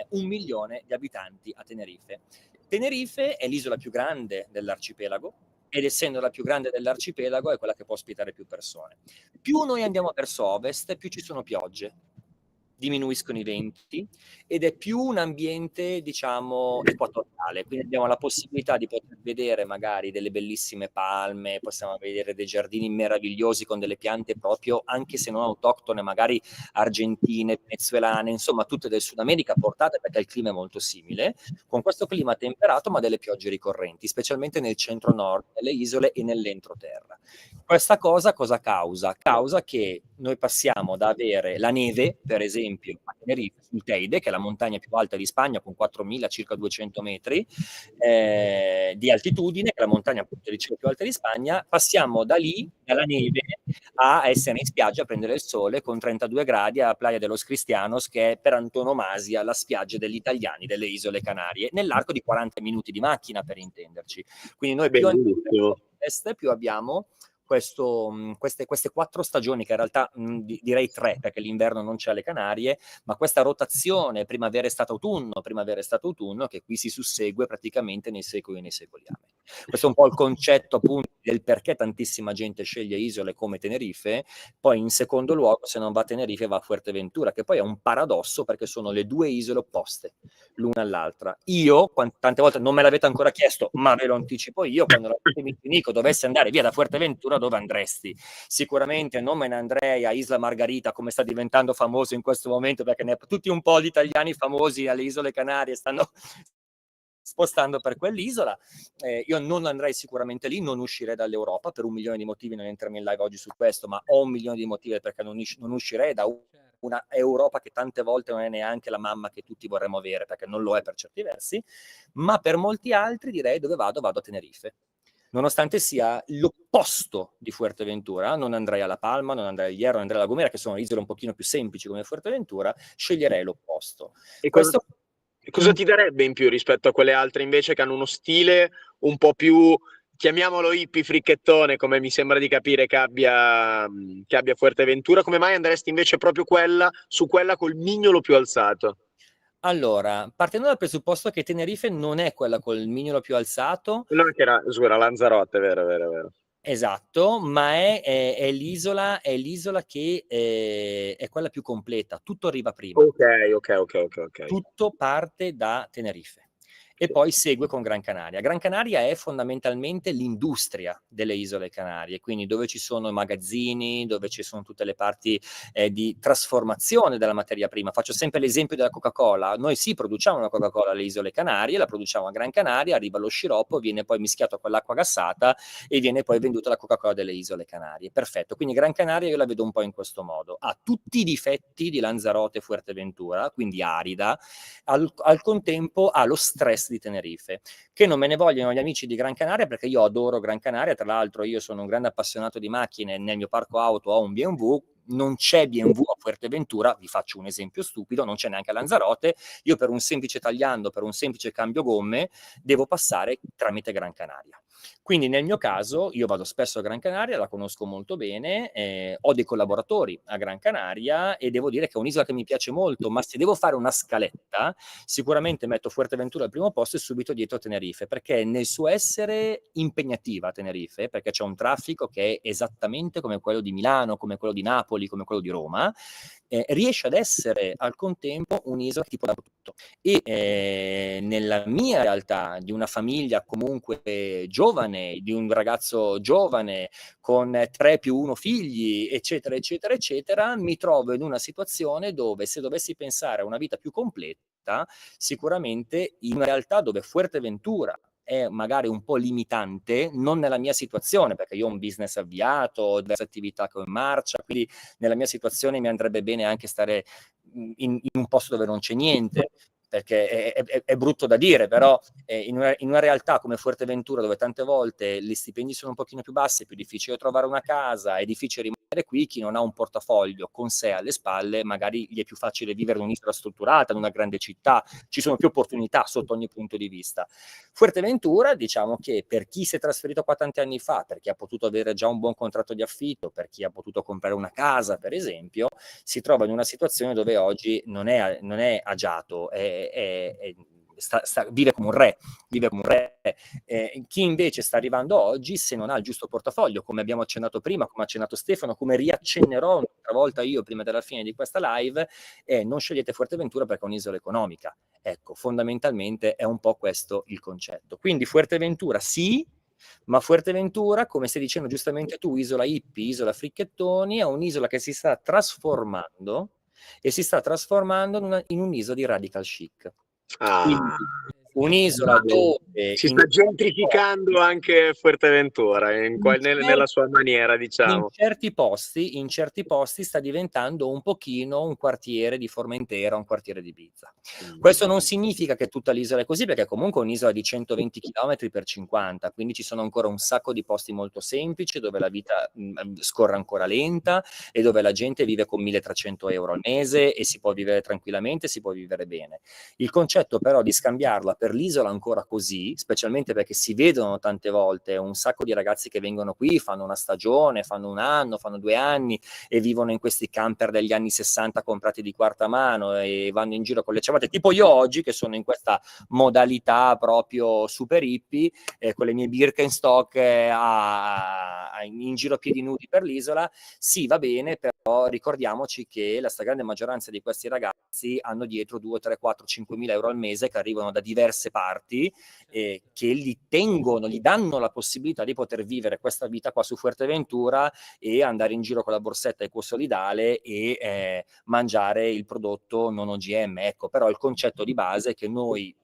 1 milione di abitanti a Tenerife. Tenerife è l'isola più grande dell'arcipelago, ed essendo la più grande dell'arcipelago è quella che può ospitare più persone. Più noi andiamo verso ovest, più ci sono piogge, diminuiscono i venti, ed è più un ambiente, diciamo, equatoriale, quindi abbiamo la possibilità di poter vedere magari delle bellissime palme, possiamo vedere dei giardini meravigliosi con delle piante proprio, anche se non autoctone, magari argentine, venezuelane, insomma tutte del Sud America portate, perché il clima è molto simile, con questo clima temperato ma delle piogge ricorrenti, specialmente nel centro-nord, nelle isole e nell'entroterra. Questa cosa causa? Causa che noi passiamo da avere la neve, per esempio, a Tenerife, sul Teide, che è la montagna più alta di Spagna, con 4.000, circa 200 metri di altitudine, che è la montagna appunto più alta di Spagna, passiamo da lì, dalla neve, a essere in spiaggia a prendere il sole con 32 gradi a Playa de los Cristianos, che è per antonomasia la spiaggia degli italiani delle Isole Canarie, nell'arco di 40 minuti di macchina, per intenderci. Quindi noi più andiamo a est, più abbiamo queste 4 stagioni, che in realtà direi 3, perché l'inverno non c'è alle Canarie, ma questa rotazione primavera estate autunno che qui si sussegue praticamente nei secoli e nei secoli anni. Questo è un po' il concetto appunto del perché tantissima gente sceglie isole come Tenerife. Poi in secondo luogo, se non va a Tenerife va a Fuerteventura, che poi è un paradosso perché sono le 2 isole opposte l'una all'altra. Io, tante volte non me l'avete ancora chiesto, ma ve lo anticipo io, quando la Nico dovesse andare via da Fuerteventura, dove andresti? Sicuramente non me ne andrei a Isla Margarita, come sta diventando famoso in questo momento, perché tutti un po' di italiani famosi alle Isole Canarie stanno spostando per quell'isola. Io non andrei sicuramente lì, non uscirei dall'Europa per 1 milione di motivi, non entriamo in live oggi su questo, ma ho 1 milione di motivi perché non uscirei da una Europa che tante volte non è neanche la mamma che tutti vorremmo avere, perché non lo è per certi versi, ma per molti altri direi dove vado a Tenerife. Nonostante sia l'opposto di Fuerteventura, non andrei a La Palma, non andrei a Hierro, non andrei a La Gomera, che sono isole un pochino più semplici come Fuerteventura, sceglierei l'opposto. E cosa ti darebbe in più rispetto a quelle altre invece che hanno uno stile un po' più, chiamiamolo hippie, fricchettone, come mi sembra di capire che abbia Fuerteventura? Come mai andresti invece proprio su quella col mignolo più alzato? Allora, partendo dal presupposto che Tenerife non è quella col mignolo più alzato. No, che era Lanzarote, vero. Esatto, ma è l'isola che è quella più completa, tutto arriva prima. Ok. Tutto parte da Tenerife e poi segue con Gran Canaria. Gran Canaria è fondamentalmente l'industria delle Isole Canarie, quindi dove ci sono i magazzini, dove ci sono tutte le parti di trasformazione della materia prima. Faccio sempre l'esempio della Coca-Cola. Noi sì produciamo una Coca-Cola alle Isole Canarie, la produciamo a Gran Canaria, arriva lo sciroppo, viene poi mischiato con l'acqua gassata e viene poi venduta la Coca-Cola delle Isole Canarie. Perfetto, quindi Gran Canaria io la vedo un po' in questo modo. Ha tutti i difetti di Lanzarote e Fuerteventura, quindi arida, al contempo ha lo stress di Tenerife, che non me ne vogliono gli amici di Gran Canaria, perché io adoro Gran Canaria. Tra l'altro io sono un grande appassionato di macchine, nel mio parco auto ho un BMW, non c'è BMW a Fuerteventura, vi faccio un esempio stupido, non c'è neanche a Lanzarote. Io per un semplice tagliando, per un semplice cambio gomme, devo passare tramite Gran Canaria. Quindi nel mio caso io vado spesso a Gran Canaria, la conosco molto bene, ho dei collaboratori a Gran Canaria e devo dire che è un'isola che mi piace molto, ma se devo fare una scaletta sicuramente metto Fuerteventura al primo posto e subito dietro Tenerife, perché nel suo essere impegnativa Tenerife, perché c'è un traffico che è esattamente come quello di Milano, come quello di Napoli, come quello di Roma, riesce ad essere al contempo un'isola che ti può dare tutto. E nella mia realtà, di una famiglia comunque giovane, di un ragazzo giovane con 3+1 figli, eccetera, mi trovo in una situazione dove, se dovessi pensare a una vita più completa, sicuramente in una realtà dove Fuerteventura è magari un po' limitante, non nella mia situazione, perché io ho un business avviato, ho diverse attività che ho in marcia, quindi nella mia situazione mi andrebbe bene anche stare in un posto dove non c'è niente, perché è brutto da dire, però in una realtà come Fuerteventura, dove tante volte gli stipendi sono un pochino più bassi, è più difficile trovare una casa, è difficile rimanere qui, chi non ha un portafoglio con sé alle spalle, magari gli è più facile vivere in un'isola strutturata, in una grande città, ci sono più opportunità sotto ogni punto di vista. Fuerteventura, diciamo che per chi si è trasferito qua tanti anni fa, per chi ha potuto avere già un buon contratto di affitto, per chi ha potuto comprare una casa, per esempio, si trova in una situazione dove oggi non è agiato, vive come un re. Chi invece sta arrivando oggi, se non ha il giusto portafoglio, come abbiamo accennato prima, come ha accennato Stefano, come riaccennerò un'altra volta io prima della fine di questa live, non scegliete Fuerteventura perché è un'isola economica. Ecco, fondamentalmente è un po' questo il concetto. Quindi Fuerteventura sì, ma Fuerteventura, come stai dicendo giustamente tu, isola hippie, isola fricchettoni, è un'isola che si sta trasformando e si sta trasformando in un'isola di radical chic. Ah. un'isola dove si sta gentrificando anche Fuerteventura nella sua maniera, diciamo. In certi posti sta diventando un pochino un quartiere di Formentera, un quartiere di Ibiza. Questo non significa che tutta l'isola è così, perché comunque è un'isola di 120 km per 50, quindi ci sono ancora un sacco di posti molto semplici dove la vita scorre ancora lenta e dove la gente vive con 1.300 euro al mese e si può vivere tranquillamente, si può vivere bene. Il concetto però di scambiarla per l'isola ancora così, specialmente perché si vedono tante volte un sacco di ragazzi che vengono qui, fanno una stagione, fanno un anno, fanno 2 anni e vivono in questi camper degli anni 60 comprati di quarta mano e vanno in giro con le ciabatte, tipo io oggi che sono in questa modalità proprio super hippie, con le mie Birkenstock in giro piedi nudi per l'isola. Sì, va bene, però ricordiamoci che la stragrande maggioranza di questi ragazzi hanno dietro 2, 3, 4, 5 mila euro al mese che arrivano da diverse parti che gli danno la possibilità di poter vivere questa vita qua su Fuerteventura e andare in giro con la borsetta ecosolidale e mangiare il prodotto non OGM. Ecco, però il concetto di base è che noi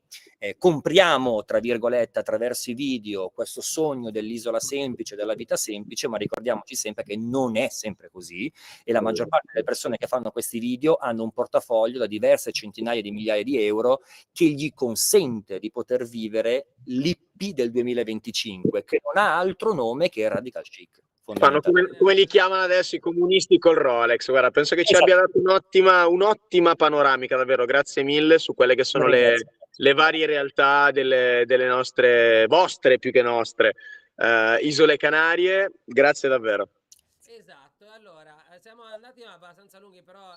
compriamo, tra virgolette, attraverso i video questo sogno dell'isola semplice, della vita semplice, ma ricordiamoci sempre che non è sempre così e la maggior parte delle persone che fanno questi video hanno un portafoglio da diverse centinaia di migliaia di euro che gli consente di poter vivere l'hippie del 2025, che non ha altro nome che radical chic. Fanno come li chiamano adesso i comunisti col Rolex. Guarda, penso che ci abbia dato un'ottima panoramica, davvero. Grazie mille su quelle che sono le varie realtà delle nostre, vostre più che nostre, isole Canarie. Grazie davvero. Esatto, allora siamo andati abbastanza lunghi, però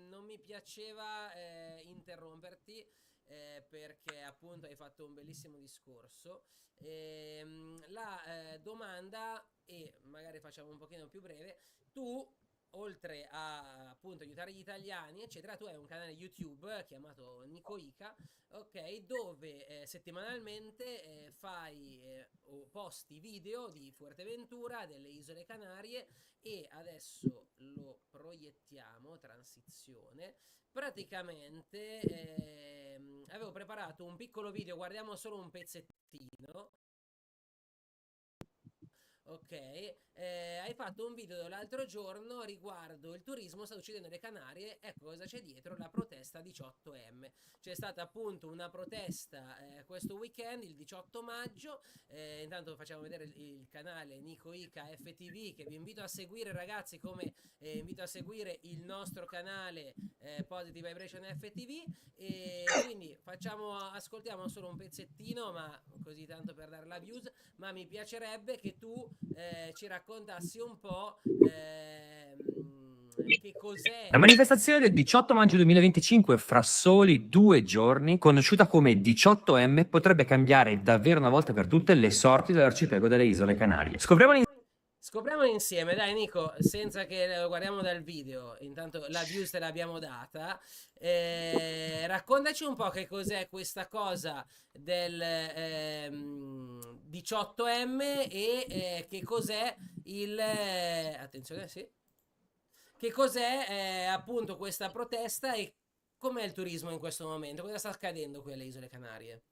non mi piaceva interromperti perché appunto hai fatto un bellissimo discorso. La domanda, e magari facciamo un pochino più breve, tu oltre a appunto aiutare gli italiani eccetera, tu hai un canale YouTube chiamato Nico Ica, ok, dove settimanalmente fai o posti video di Fuerteventura, delle isole Canarie, e adesso lo proiettiamo, transizione. Praticamente avevo preparato un piccolo video, guardiamo solo un pezzettino. Ok, hai fatto un video l'altro giorno riguardo il turismo sta uccidendo le Canarie. Ecco cosa c'è dietro: la protesta 18M. C'è stata appunto una protesta questo weekend, il 18 maggio. Intanto facciamo vedere il canale Nico Ica FTV, che vi invito a seguire, ragazzi, come invito a seguire il nostro canale Positive Vibration FTV. E quindi ascoltiamo solo un pezzettino, ma così tanto per dare la views. Ma mi piacerebbe che tu ci raccontassi un po' che cos'è la manifestazione del 18 maggio 2025, fra soli 2 giorni, conosciuta come 18M, potrebbe cambiare davvero una volta per tutte le sorti dell'arcipelago delle Isole Canarie. Scopriamolo insieme, dai Nico, senza che lo guardiamo dal video. Intanto la views te l'abbiamo data. Raccontaci un po' che cos'è questa cosa del 18M e che cos'è attenzione, sì. Che cos'è appunto questa protesta e com'è il turismo in questo momento? Cosa sta accadendo qui alle Isole Canarie?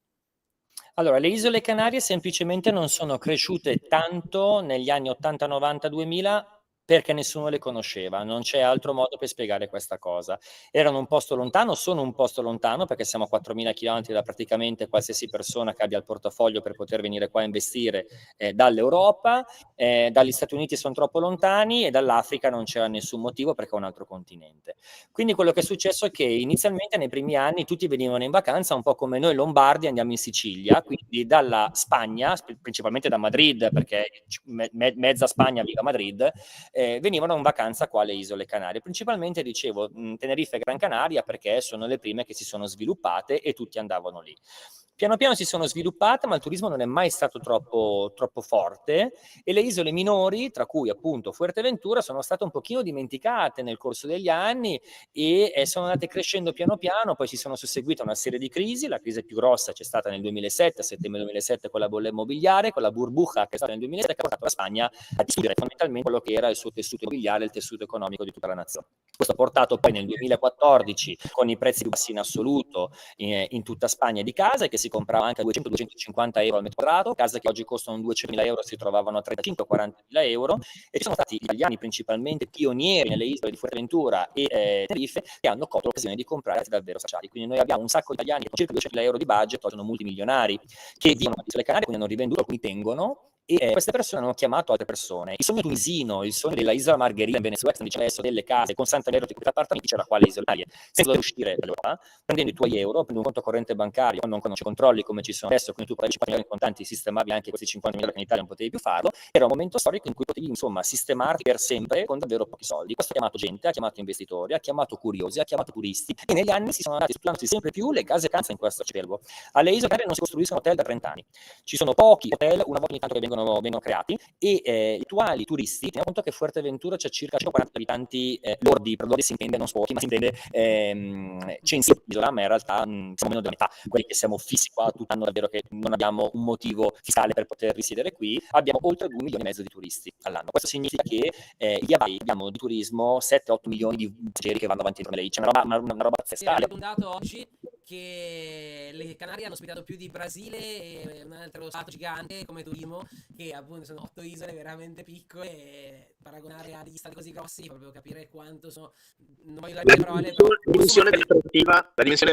Allora, le Isole Canarie semplicemente non sono cresciute tanto negli anni 80, 90, 2000 perché nessuno le conosceva, non c'è altro modo per spiegare questa cosa. Erano un posto lontano, sono un posto lontano perché siamo a 4.000 km da praticamente qualsiasi persona che abbia il portafoglio per poter venire qua a investire dall'Europa, dagli Stati Uniti sono troppo lontani e dall'Africa non c'era nessun motivo perché è un altro continente. Quindi quello che è successo è che inizialmente nei primi anni tutti venivano in vacanza un po' come noi lombardi andiamo in Sicilia, quindi dalla Spagna, principalmente da Madrid, perché mezza Spagna vive a Madrid, venivano in vacanza qua alle Isole Canarie, principalmente dicevo Tenerife e Gran Canaria perché sono le prime che si sono sviluppate e tutti andavano lì. Piano piano si sono sviluppate, ma il turismo non è mai stato troppo forte e le isole minori, tra cui appunto Fuerteventura, sono state un pochino dimenticate nel corso degli anni e sono andate crescendo piano piano, poi si sono susseguite una serie di crisi. La crisi più grossa c'è stata nel 2007, a settembre 2007, con la bolla immobiliare, con la burbuja che è stata nel 2007, che ha portato la Spagna a distruggere fondamentalmente quello che era il suo tessuto immobiliare, il tessuto economico di tutta la nazione. Questo ha portato poi nel 2014, con i prezzi più bassi in assoluto in tutta Spagna di case, che si comprava anche a 200-250 euro al metro quadrato, case che oggi costano 200.000 euro si trovavano a 35-40.000 euro, e ci sono stati italiani principalmente pionieri nelle isole di Fuerteventura e Tenerife che hanno colto l'occasione di comprare case davvero sociali. Quindi noi abbiamo un sacco di italiani che con circa 200.000 euro di budget sono multimilionari, che vivono alle isole Canarie, quindi hanno rivenduto, alcuni tengono, e queste persone hanno chiamato altre persone. Il sogno tunisino, il sogno della Isola Margherita in Venezuela, stanno dicendo adesso delle case con 60 euro di appartamenti, c'era qua le isole, senza dover uscire dall'Europa, prendendo i tuoi euro, prendi un conto corrente bancario, non c'è controlli come ci sono adesso, quindi tu pagavi 50.000 in contanti, sistemavi anche questi 50.000 che in Italia non potevi più farlo. Era un momento storico in cui potevi insomma sistemarti per sempre con davvero pochi soldi. Questo ha chiamato gente, ha chiamato investitori, ha chiamato curiosi, ha chiamato turisti, e negli anni si sono andati strutturando sempre più le case vacanza in questo arcipelago. Alle isole Canarie non si costruiscono hotel da 30 anni, ci sono pochi hotel una volta ogni tanto che vengono creati, e i attuali turisti, teniamo conto che Fuerteventura c'è circa 140 abitanti lordi, per lordi si intende non pochi, ma si intende censiti l'isola, ma in realtà siamo meno della metà, quelli che siamo fissi qua tutto l'anno, davvero che non abbiamo un motivo fiscale per poter risiedere qui, abbiamo oltre 2 milioni e mezzo di turisti all'anno. Questo significa che abbiamo di turismo 7-8 milioni di passeggeri che vanno avanti e tornano lì, c'è una roba pazzesca. Ho dato oggi che le Canarie hanno ospitato più di Brasile e un altro stato gigante come turismo, che appunto sono 8 isole veramente piccole, e paragonare a degli stati così grossi proprio capire quanto sono, non voglio dare parole, la dimensione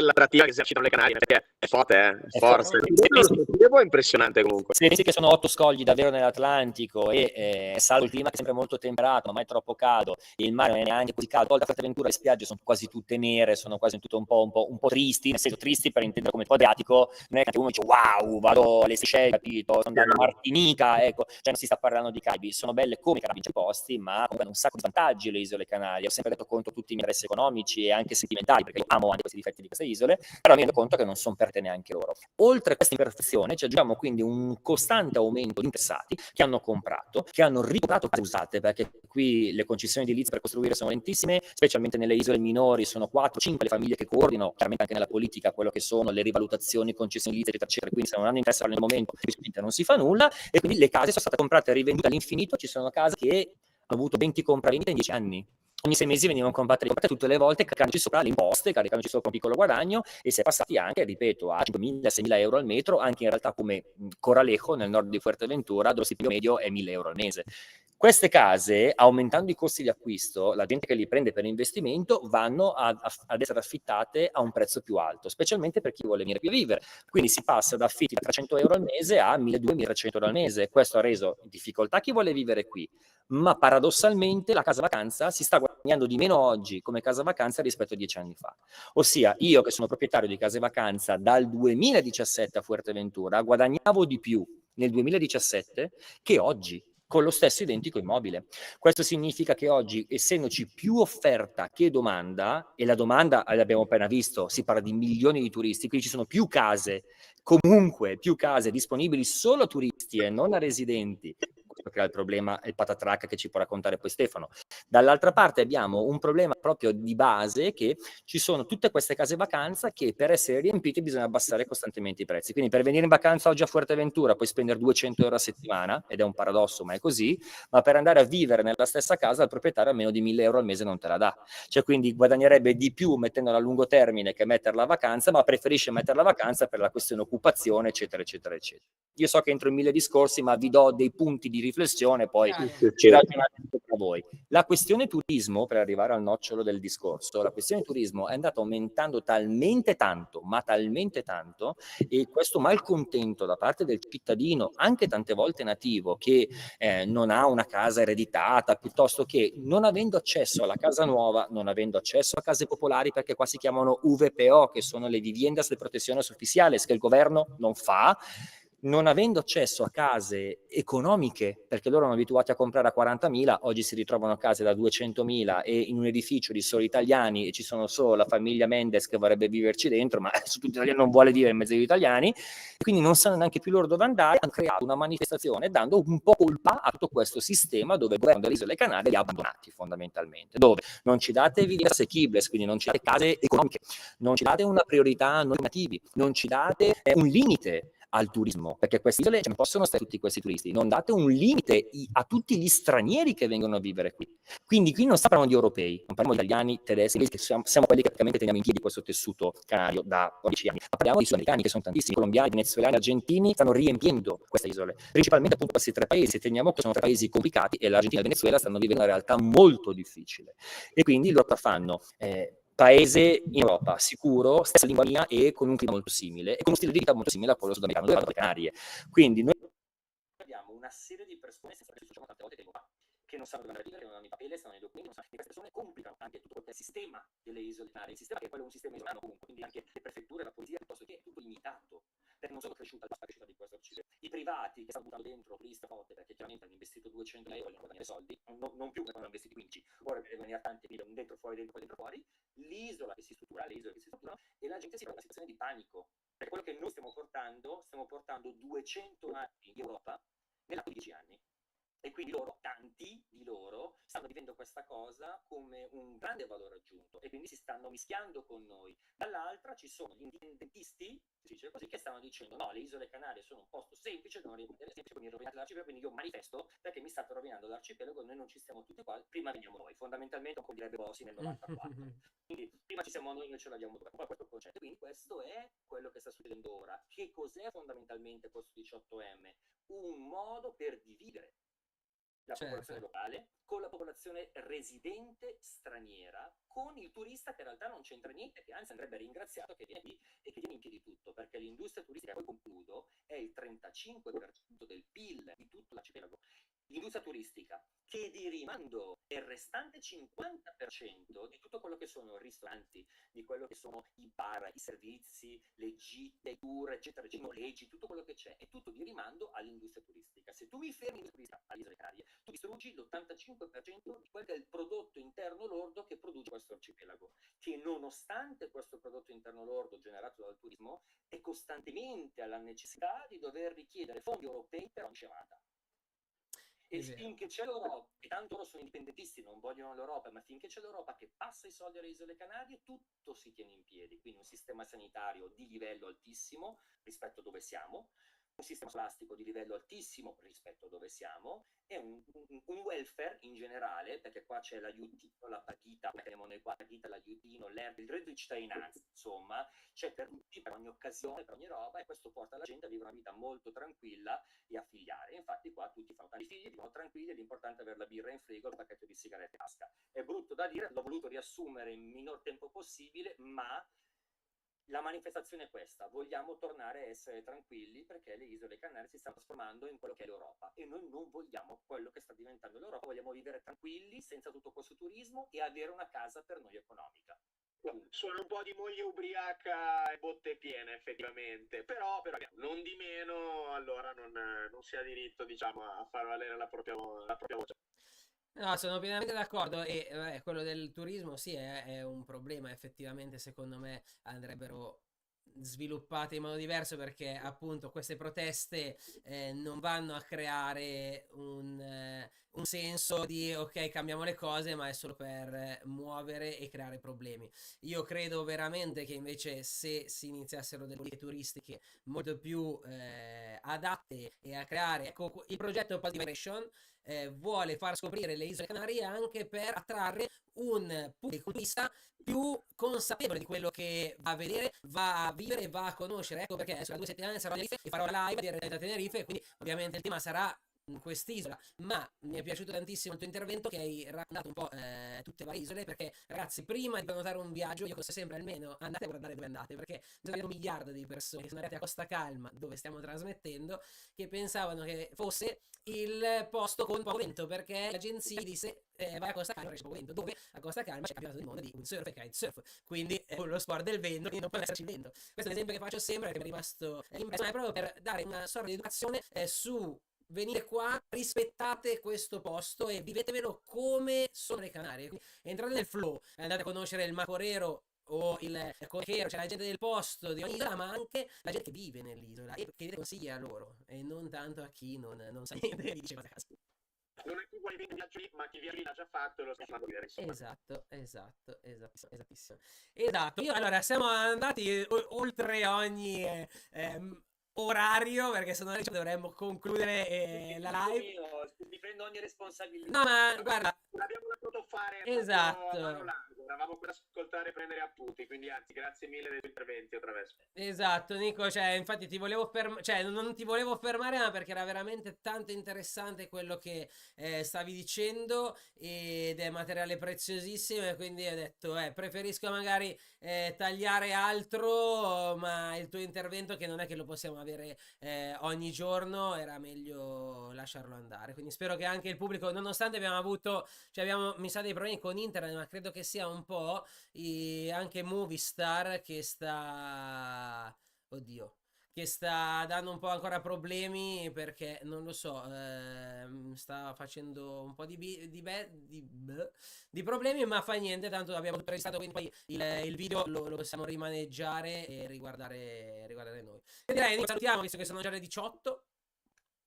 dell'attrattiva che esercitano le Canarie, perché è forte, è forte. È impressionante comunque. Se pensi che sono 8 scogli davvero nell'Atlantico, e salvo il clima che è sempre molto temperato, ma mai troppo caldo, e il mare non è neanche così caldo, oltre a Fuerteventura le spiagge sono quasi tutte nere, sono quasi tutte un po' tristi, nel senso tristi per intendere come il Adriatico, non è che uno dice wow, vado alle Seychelles, capito, sono andato a Martinica, ecco, cioè non si sta parlando di Caraibi, sono belle come i Caraibi in posti, ma comunque hanno un sacco di vantaggi le isole Canarie. Ho sempre detto conto tutti i miei interessi economici e anche sentimentali, perché io amo anche questi difetti di queste isole, però mi rendo conto che non sono per te neanche loro. Oltre a questa imperfezione ci aggiungiamo quindi un costante aumento di interessati che hanno comprato, che hanno ricomprato case usate, perché qui le concessioni edilizie per costruire sono lentissime, specialmente nelle isole minori sono 4-5 le famiglie che coordinano, chiaramente anche nella politica, quello che sono le rivalutazioni, concessioni edilizie, eccetera, quindi se non hanno interesse nel momento non si fa nulla, e quindi le case sono state comprate e rivendute all'infinito. Ci sono case che hanno avuto 20 compravendite in 10 anni. Ogni 6 mesi venivano comprate tutte le volte, caricandoci sopra le imposte, caricandoci sopra un piccolo guadagno, e si è passati anche, ripeto, a 5.000-6.000 euro al metro, anche in realtà come Coralejo nel nord di Fuerteventura, dove lo stipendio medio è 1.000 euro al mese. Queste case, aumentando i costi di acquisto, la gente che li prende per investimento, vanno ad essere affittate a un prezzo più alto, specialmente per chi vuole venire qui a vivere. Quindi si passa da affitti da 300 euro al mese a 1.200-1.300 euro al mese. Questo ha reso in difficoltà chi vuole vivere qui, ma paradossalmente la casa vacanza si sta guadagnando di meno oggi come casa vacanza rispetto a 10 anni fa. Ossia, io che sono proprietario di case vacanza dal 2017 a Fuerteventura, guadagnavo di più nel 2017 che oggi, con lo stesso identico immobile. Questo significa che oggi, essendoci più offerta che domanda, e la domanda l'abbiamo appena visto, si parla di milioni di turisti, quindi ci sono più case, comunque più case disponibili solo a turisti e non a residenti, perché è il problema, il patatrac che ci può raccontare poi Stefano. Dall'altra parte abbiamo un problema proprio di base, che ci sono tutte queste case vacanza che per essere riempite bisogna abbassare costantemente i prezzi. Quindi per venire in vacanza oggi a Fuerteventura puoi spendere 200 euro a settimana, ed è un paradosso ma è così, ma per andare a vivere nella stessa casa il proprietario a meno di 1.000 euro al mese non te la dà. Cioè quindi guadagnerebbe di più mettendola a lungo termine che metterla a vacanza, ma preferisce metterla a vacanza per la questione occupazione, eccetera, eccetera, eccetera. Io so che entro in 1000 discorsi, ma vi do dei punti di riflessione, poi ci ragionate tra voi. La questione turismo, per arrivare al nocciolo del discorso, la questione turismo è andata aumentando talmente tanto, ma talmente tanto, e questo malcontento da parte del cittadino, anche tante volte nativo, che non ha una casa ereditata, piuttosto che non avendo accesso alla casa nuova, non avendo accesso a case popolari, perché qua si chiamano VPO, che sono le viviendas de protecciones oficiales, che il governo non fa, non avendo accesso a case economiche, perché loro erano abituati a comprare a 40.000, oggi si ritrovano case da 200.000 e in un edificio di solo italiani, e ci sono solo la famiglia Mendes che vorrebbe viverci dentro, ma su tutti gli italiani non vuole vivere in mezzo agli italiani, quindi non sanno neanche più loro dove andare. Hanno creato una manifestazione dando un po' colpa a tutto questo sistema dove il governo delle isole Canarie li ha abbandonati fondamentalmente, dove non ci date viviendas asequibles, quindi non ci date case economiche, non ci date una priorità a noi nativi, non ci date un limite al turismo, perché queste isole non possono stare tutti questi turisti, non date un limite a tutti gli stranieri che vengono a vivere qui. Quindi qui non stiamo parlando di europei, non parliamo di italiani, tedeschi, che siamo quelli che praticamente teniamo in piedi questo tessuto canario da 10 anni, ma parliamo di sudamericani che sono tantissimi, colombiani, venezuelani, argentini, stanno riempiendo queste isole, principalmente appunto questi tre paesi. Teniamo che sono tre paesi complicati e l'Argentina e il Venezuela stanno vivendo una realtà molto difficile, e quindi loro fanno paese in Europa, sicuro, stessa lingua mia e con un clima molto simile e con uno stile di vita molto simile a quello sudamericano, dove vanno le Canarie. Quindi noi abbiamo una serie di persone, senza che diciamo tante volte tempo fa, che non sanno dove andare a vivere, non hanno i papelli, non hanno i documenti, non sanno, e queste persone complicano anche tutto il sistema delle isole Canarie, il sistema che è quello un sistema isolano comunque, quindi anche le prefetture, la polizia, piuttosto che è tutto limitato, perché non sono cresciuta la crescita di questo arcipelago. I privati che stanno buttando dentro turiste forte, perché chiaramente hanno investito 200 euro e vogliono guadagnare soldi, non più perché hanno investito 15, ora devono venire tanti, quindi dentro fuori, l'isola che si struttura, le isole che si strutturano, e la gente si trova in una situazione di panico, perché quello che noi stiamo portando 200 anni di Europa nell'arco di 10 anni. E quindi tanti di loro, stanno vivendo questa cosa come un grande valore aggiunto e quindi si stanno mischiando con noi. Dall'altra ci sono gli indipendentisti, si dice così, che stanno dicendo no, le isole Canarie sono un posto semplice, devono rimanere semplici, quindi rovinate l'arcipelago, quindi io manifesto perché mi state rovinando l'arcipelago, noi non ci stiamo tutti qua, prima veniamo noi. Fondamentalmente, come direbbe Bossi nel 94. Quindi prima ci siamo noi ce l'abbiamo dove. Poi questo concetto. Quindi questo è quello che sta succedendo ora. Che cos'è fondamentalmente questo 18M? Un modo per dividere la popolazione locale con la popolazione residente straniera, con il turista che in realtà non c'entra niente, che anzi andrebbe ringraziato che viene qui e che tiene in piedi tutto, perché l'industria turistica, poi concludo, è il 35% del PIL di tutto l'arcipelago. L'industria turistica, che di rimando è il restante 50% di tutto quello che sono i ristoranti, di quello che sono i bar, i servizi, le gite, i tour, eccetera, i noleggi, tutto quello che c'è, è tutto di rimando all'industria turistica. Se tu mi fermi l'industria turistica alle Isole Canarie, tu distruggi l'85% di quel che è il prodotto interno lordo che produce questo arcipelago, che nonostante questo prodotto interno lordo generato dal turismo, è costantemente alla necessità di dover richiedere fondi europei per ogni scemata. E finché c'è l'Europa, e tanto loro sono indipendentisti, non vogliono l'Europa, ma finché c'è l'Europa che passa i soldi alle Isole Canarie, tutto si tiene in piedi. Quindi un sistema sanitario di livello altissimo rispetto a dove siamo, un sistema scolastico di livello altissimo rispetto a dove siamo, e un welfare in generale, perché qua c'è l'aiutino, la paghita, come chiamiamo noi qua, la paghita, l'aiutino, il reddito di cittadinanza, insomma, c'è per tutti, per ogni occasione, per ogni roba, e questo porta la gente a vivere una vita molto tranquilla e a figliare. Infatti qua tutti fanno tanti figli, vivono tranquilli, l'importante è avere la birra in frigo, il pacchetto di sigarette in tasca. È brutto da dire, l'ho voluto riassumere in minor tempo possibile, ma la manifestazione è questa: vogliamo tornare a essere tranquilli perché le Isole Canarie si stanno trasformando in quello che è l'Europa e noi non vogliamo quello che sta diventando l'Europa, vogliamo vivere tranquilli senza tutto questo turismo e avere una casa per noi economica. Suona un po' di moglie ubriaca e botte piene effettivamente, però non di meno allora non si ha diritto, diciamo, a far valere la propria voce. No, sono pienamente d'accordo e quello del turismo sì è un problema, effettivamente secondo me andrebbero sviluppate in modo diverso, perché appunto queste proteste non vanno a creare un senso di ok, cambiamo le cose, ma è solo per muovere e creare problemi. Io credo veramente che invece se si iniziassero delle politiche turistiche molto più adatte e a creare, ecco, il progetto Positive Migration vuole far scoprire le Isole Canarie anche per attrarre un pubblico turista più consapevole di quello che va a vedere, va a vivere e va a conoscere. Ecco perché adesso da 2 settimane sarò a Tenerife e farò la live da Tenerife, quindi ovviamente il tema sarà in quest'isola, ma mi è piaciuto tantissimo il tuo intervento, che hai raccontato un po' tutte le varie isole, perché ragazzi, prima di prenotare un viaggio io consiglio sempre almeno andate a guardare dove andate, perché c'è un miliardo di persone che sono andate a Costa Calma, dove stiamo trasmettendo, che pensavano che fosse il posto con poco vento, perché l'agenzia disse vai a Costa Calma, c'è poco vento, dove a Costa Calma c'è il campionato del mondo di windsurf e kitesurf, quindi è lo sport del vento, quindi non può esserci vento. Questo è un esempio che faccio sempre, che mi è rimasto impresso, è proprio per dare una sorta di educazione su venire qua, rispettate questo posto e vivetevelo come sono le Canarie. Quindi entrate nel flow, andate a conoscere il Macorero o il Coquero, c'è la gente del posto di ogni isola, ma anche la gente che vive nell'isola e che deve consigli a loro, e non tanto a chi non sa niente e dice cosa a casa. Non è chi vuole viaggiare, ma chi viene l'ha già fatto e lo sta facendo vedere, insomma. Esattissimo. Io allora siamo andati oltre ogni orario, perché se no dovremmo concludere la live. Ti prendo ogni responsabilità. No, ma guarda, L'abbiamo lasciato fare esatto. proprio a mano larga, eravamo per ascoltare e prendere appunti, quindi anzi, grazie mille dei tuoi interventi, attraverso. Esatto, Nico, cioè, infatti ti volevo fermare, cioè, non ti volevo fermare, ma perché era veramente tanto interessante quello che stavi dicendo ed è materiale preziosissimo e quindi ho detto, preferisco magari tagliare altro, ma il tuo intervento che non è che lo possiamo avere ogni giorno, era meglio lasciarlo andare. Quindi spero che anche il pubblico, nonostante abbiamo avuto, cioè abbiamo, mi sa, dei problemi con internet, ma credo che sia un po' anche Movistar che sta... Oddio. Che sta dando un po' ancora problemi perché non lo so, sta facendo un po' di problemi, ma fa niente. Tanto abbiamo tutto registrato, quindi poi il video lo possiamo rimaneggiare e riguardare noi. E direi, Nico, salutiamo visto che sono già le 18.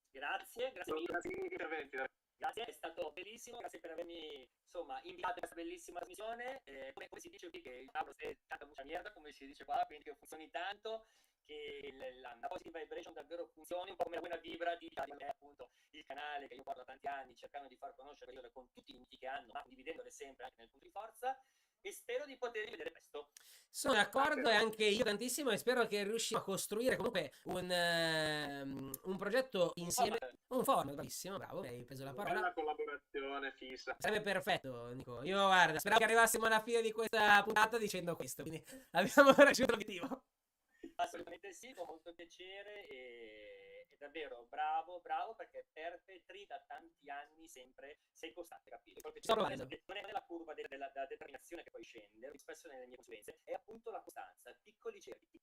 Grazie mille. Grazie mille interventi. Grazie, è stato bellissimo, grazie per avermi insomma invitato a questa bellissima trasmissione. Come si dice qui che il tavolo è tanta mucha mierda, come si dice qua, quindi che funzioni tanto, che la positive vibration davvero funzioni, un po' come la buona vibra di appunto il canale che io porto da tanti anni cercando di far conoscere con tutti i limiti che hanno, ma condividendole sempre anche nel punto di forza. E spero di potervi vedere presto. Sono d'accordo e anche io tantissimo e spero che riuscimo a costruire comunque un progetto insieme, un format, bravissimo, bravo, hai preso la parola. Una collaborazione fissa. Sarebbe perfetto, Nico. Io guarda, speravo che arrivassimo alla fine di questa puntata dicendo questo, quindi abbiamo raggiunto l'obiettivo. Assolutamente sì, con molto piacere e davvero bravo perché per Petri da tanti anni sempre sei costante, capito? Non è la curva della determinazione che poi scende, spesso nelle mie conseguenze, è appunto la costanza, piccoli cerchi,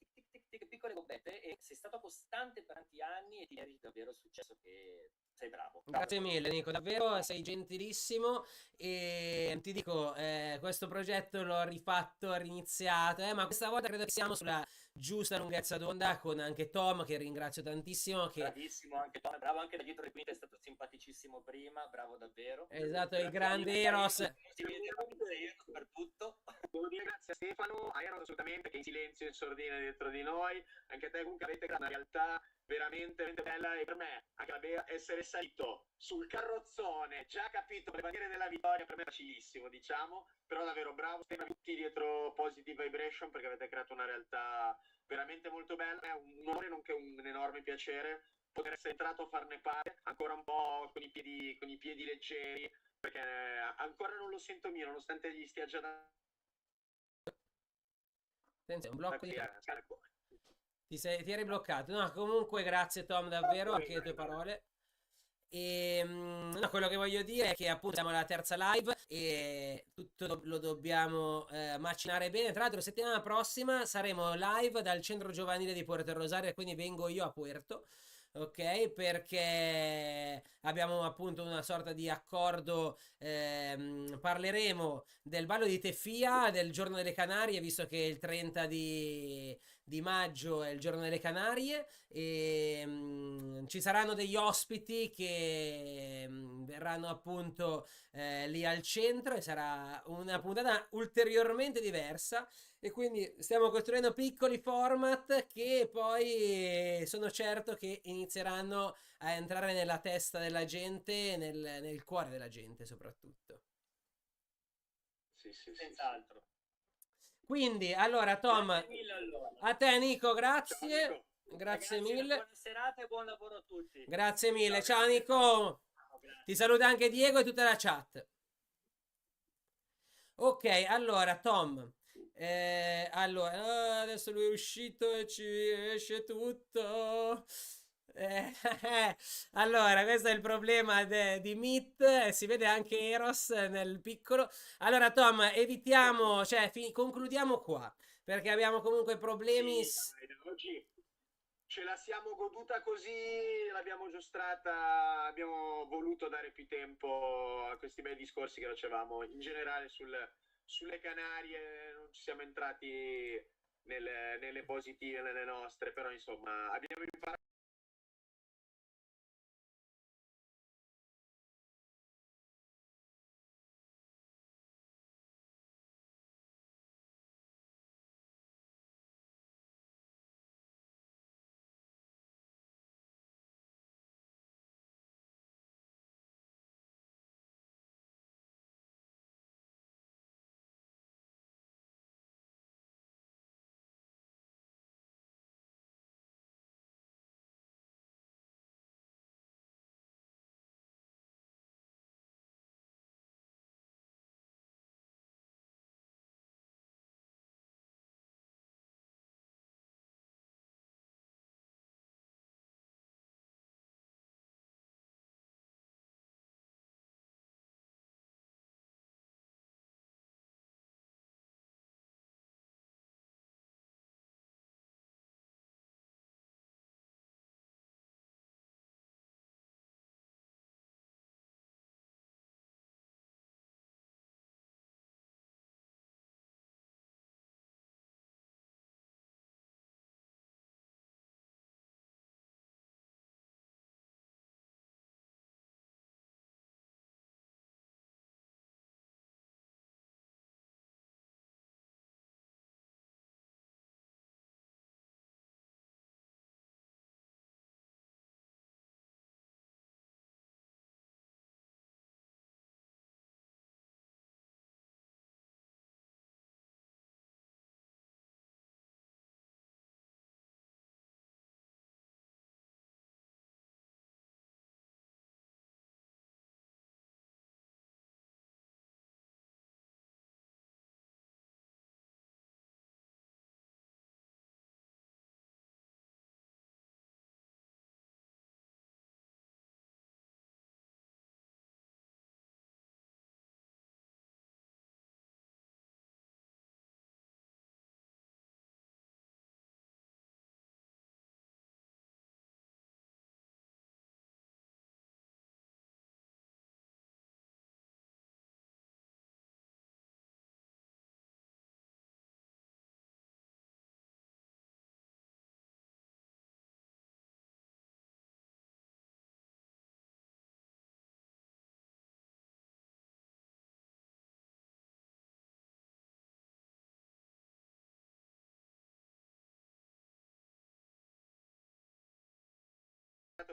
piccole bobbette e sei stato costante per tanti anni e ti meriti davvero il successo che sei bravo. Grazie mille Nico, davvero sei gentilissimo e ti dico, questo progetto l'ho rifatto, riniziato, ma questa volta credo che siamo sulla giusta lunghezza d'onda con anche Tom che ringrazio tantissimo. Bravissimo anche Tom, bravo anche da dietro le quinte, è stato simpaticissimo prima, bravo davvero. Esatto, il grande Eros. Per tutto. Devo dire grazie a Stefano, a Eros assolutamente che in silenzio e in sordina dietro di noi, anche a te comunque avete una realtà veramente bella e per me anche essere salito sul carrozzone, già capito, le bandiere della vittoria per me è facilissimo, diciamo, però davvero bravo Stefano, tutti dietro Positive Vibration perché avete creato una realtà veramente molto bella, è un onore nonché un enorme piacere poter essere entrato a farne parte ancora un po' con i piedi leggeri perché ancora non lo sento mio nonostante gli stia già da un blocco di... Ti eri bloccato. No, comunque grazie Tom davvero anche le tue parole. E no, quello che voglio dire è che appunto siamo alla terza live e tutto lo dobbiamo macinare bene. Tra l'altro settimana prossima saremo live dal centro giovanile di Puerto Rosario e quindi vengo io a Puerto. Ok, perché abbiamo appunto una sorta di accordo, parleremo del ballo di Teffia, del giorno delle Canarie, visto che il 30 di maggio è il giorno delle Canarie e ci saranno degli ospiti che verranno appunto lì al centro e sarà una puntata ulteriormente diversa e quindi stiamo costruendo piccoli format che poi sono certo che inizieranno a entrare nella testa della gente, nel cuore della gente soprattutto. Sì, senz'altro. Quindi, allora, Tom, allora. a te Nico, grazie. Ciao, Nico. Grazie Ragazzi, mille. Buona serata e buon lavoro a tutti. Grazie mille. Ciao Nico. Ti saluta anche Diego e tutta la chat. Ok, allora, Tom. Allora, adesso lui è uscito e ci esce tutto. Allora, questo è il problema di Meet, si vede anche Eros nel piccolo. Allora, Tom, evitiamo, cioè, concludiamo qua, perché abbiamo comunque problemi. Sì, dai, oggi ce la siamo goduta così, l'abbiamo giostrata, abbiamo voluto dare più tempo a questi bei discorsi che facevamo in generale sulle Canarie, non ci siamo entrati nelle positive, nelle nostre, però insomma abbiamo imparato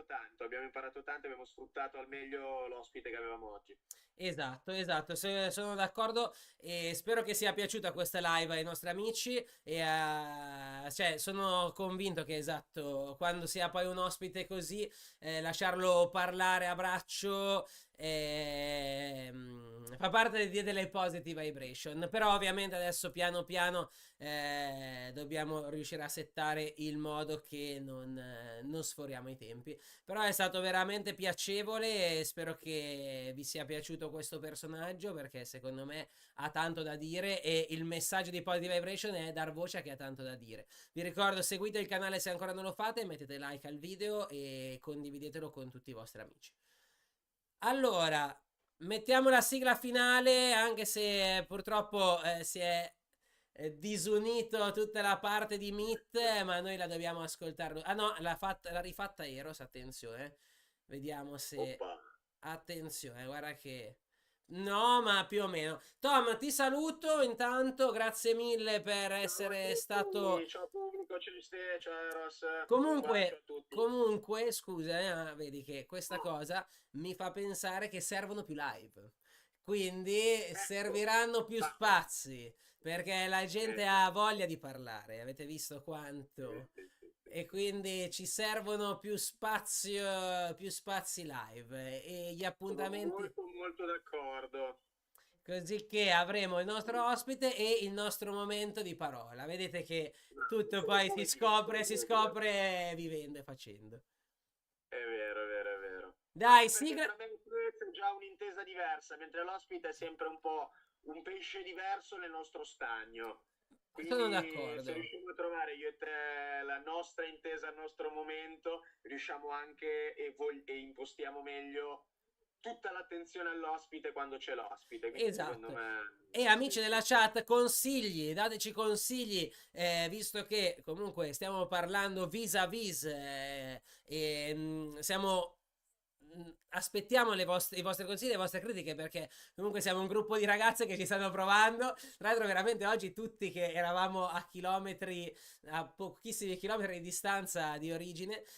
tanto, abbiamo sfruttato al meglio l'ospite che avevamo oggi. Esatto, sono d'accordo e spero che sia piaciuta questa live ai nostri amici e cioè, sono convinto che esatto, quando si ha poi un ospite così, lasciarlo parlare a braccio fa parte delle positive vibration, però ovviamente adesso piano piano dobbiamo riuscire a settare il modo che non sforiamo i tempi. Però è stato veramente piacevole e spero che vi sia piaciuto questo personaggio perché secondo me ha tanto da dire e il messaggio di Positive Vibration è dar voce a chi ha tanto da dire. Vi ricordo, seguite il canale se ancora non lo fate, mettete like al video e condividetelo con tutti i vostri amici. Allora, mettiamo la sigla finale, anche se purtroppo si è disunito tutta la parte di Meet, ma noi la dobbiamo ascoltare. Ah no, l'ha rifatta Eros, attenzione. Vediamo se... Oppa. Attenzione, guarda che... No, ma più o meno. Tom, ti saluto intanto, grazie mille per essere stato... Ciao pubblico, ciao Eros. Un bacio Comunque, a tutti. comunque, scusa, vedi che questa cosa mi fa pensare che servono più live. Quindi serviranno più spazi, perché la gente ha voglia di parlare, avete visto quanto? E quindi ci servono più spazi live e gli appuntamenti. Sono molto d'accordo. Così che avremo il nostro ospite e il nostro momento di parola. Vedete che tutto poi si scopre vivendo e facendo. È vero, è vero, è vero. Dai, Perché sigla. tra me e Fred è già un'intesa diversa, mentre l'ospite è sempre un po' un pesce diverso nel nostro stagno. Sono Quindi d'accordo. se riusciamo a trovare io e te la nostra intesa al nostro momento, riusciamo anche e impostiamo meglio tutta l'attenzione all'ospite quando c'è l'ospite. Quindi secondo Esatto. me... E amici della chat, consigli, dateci consigli, visto che comunque stiamo parlando vis-à-vis e aspettiamo i vostri consigli, le vostre critiche perché comunque siamo un gruppo di ragazze che ci stanno provando. Tra l'altro veramente oggi tutti che eravamo a pochissimi chilometri di distanza di origine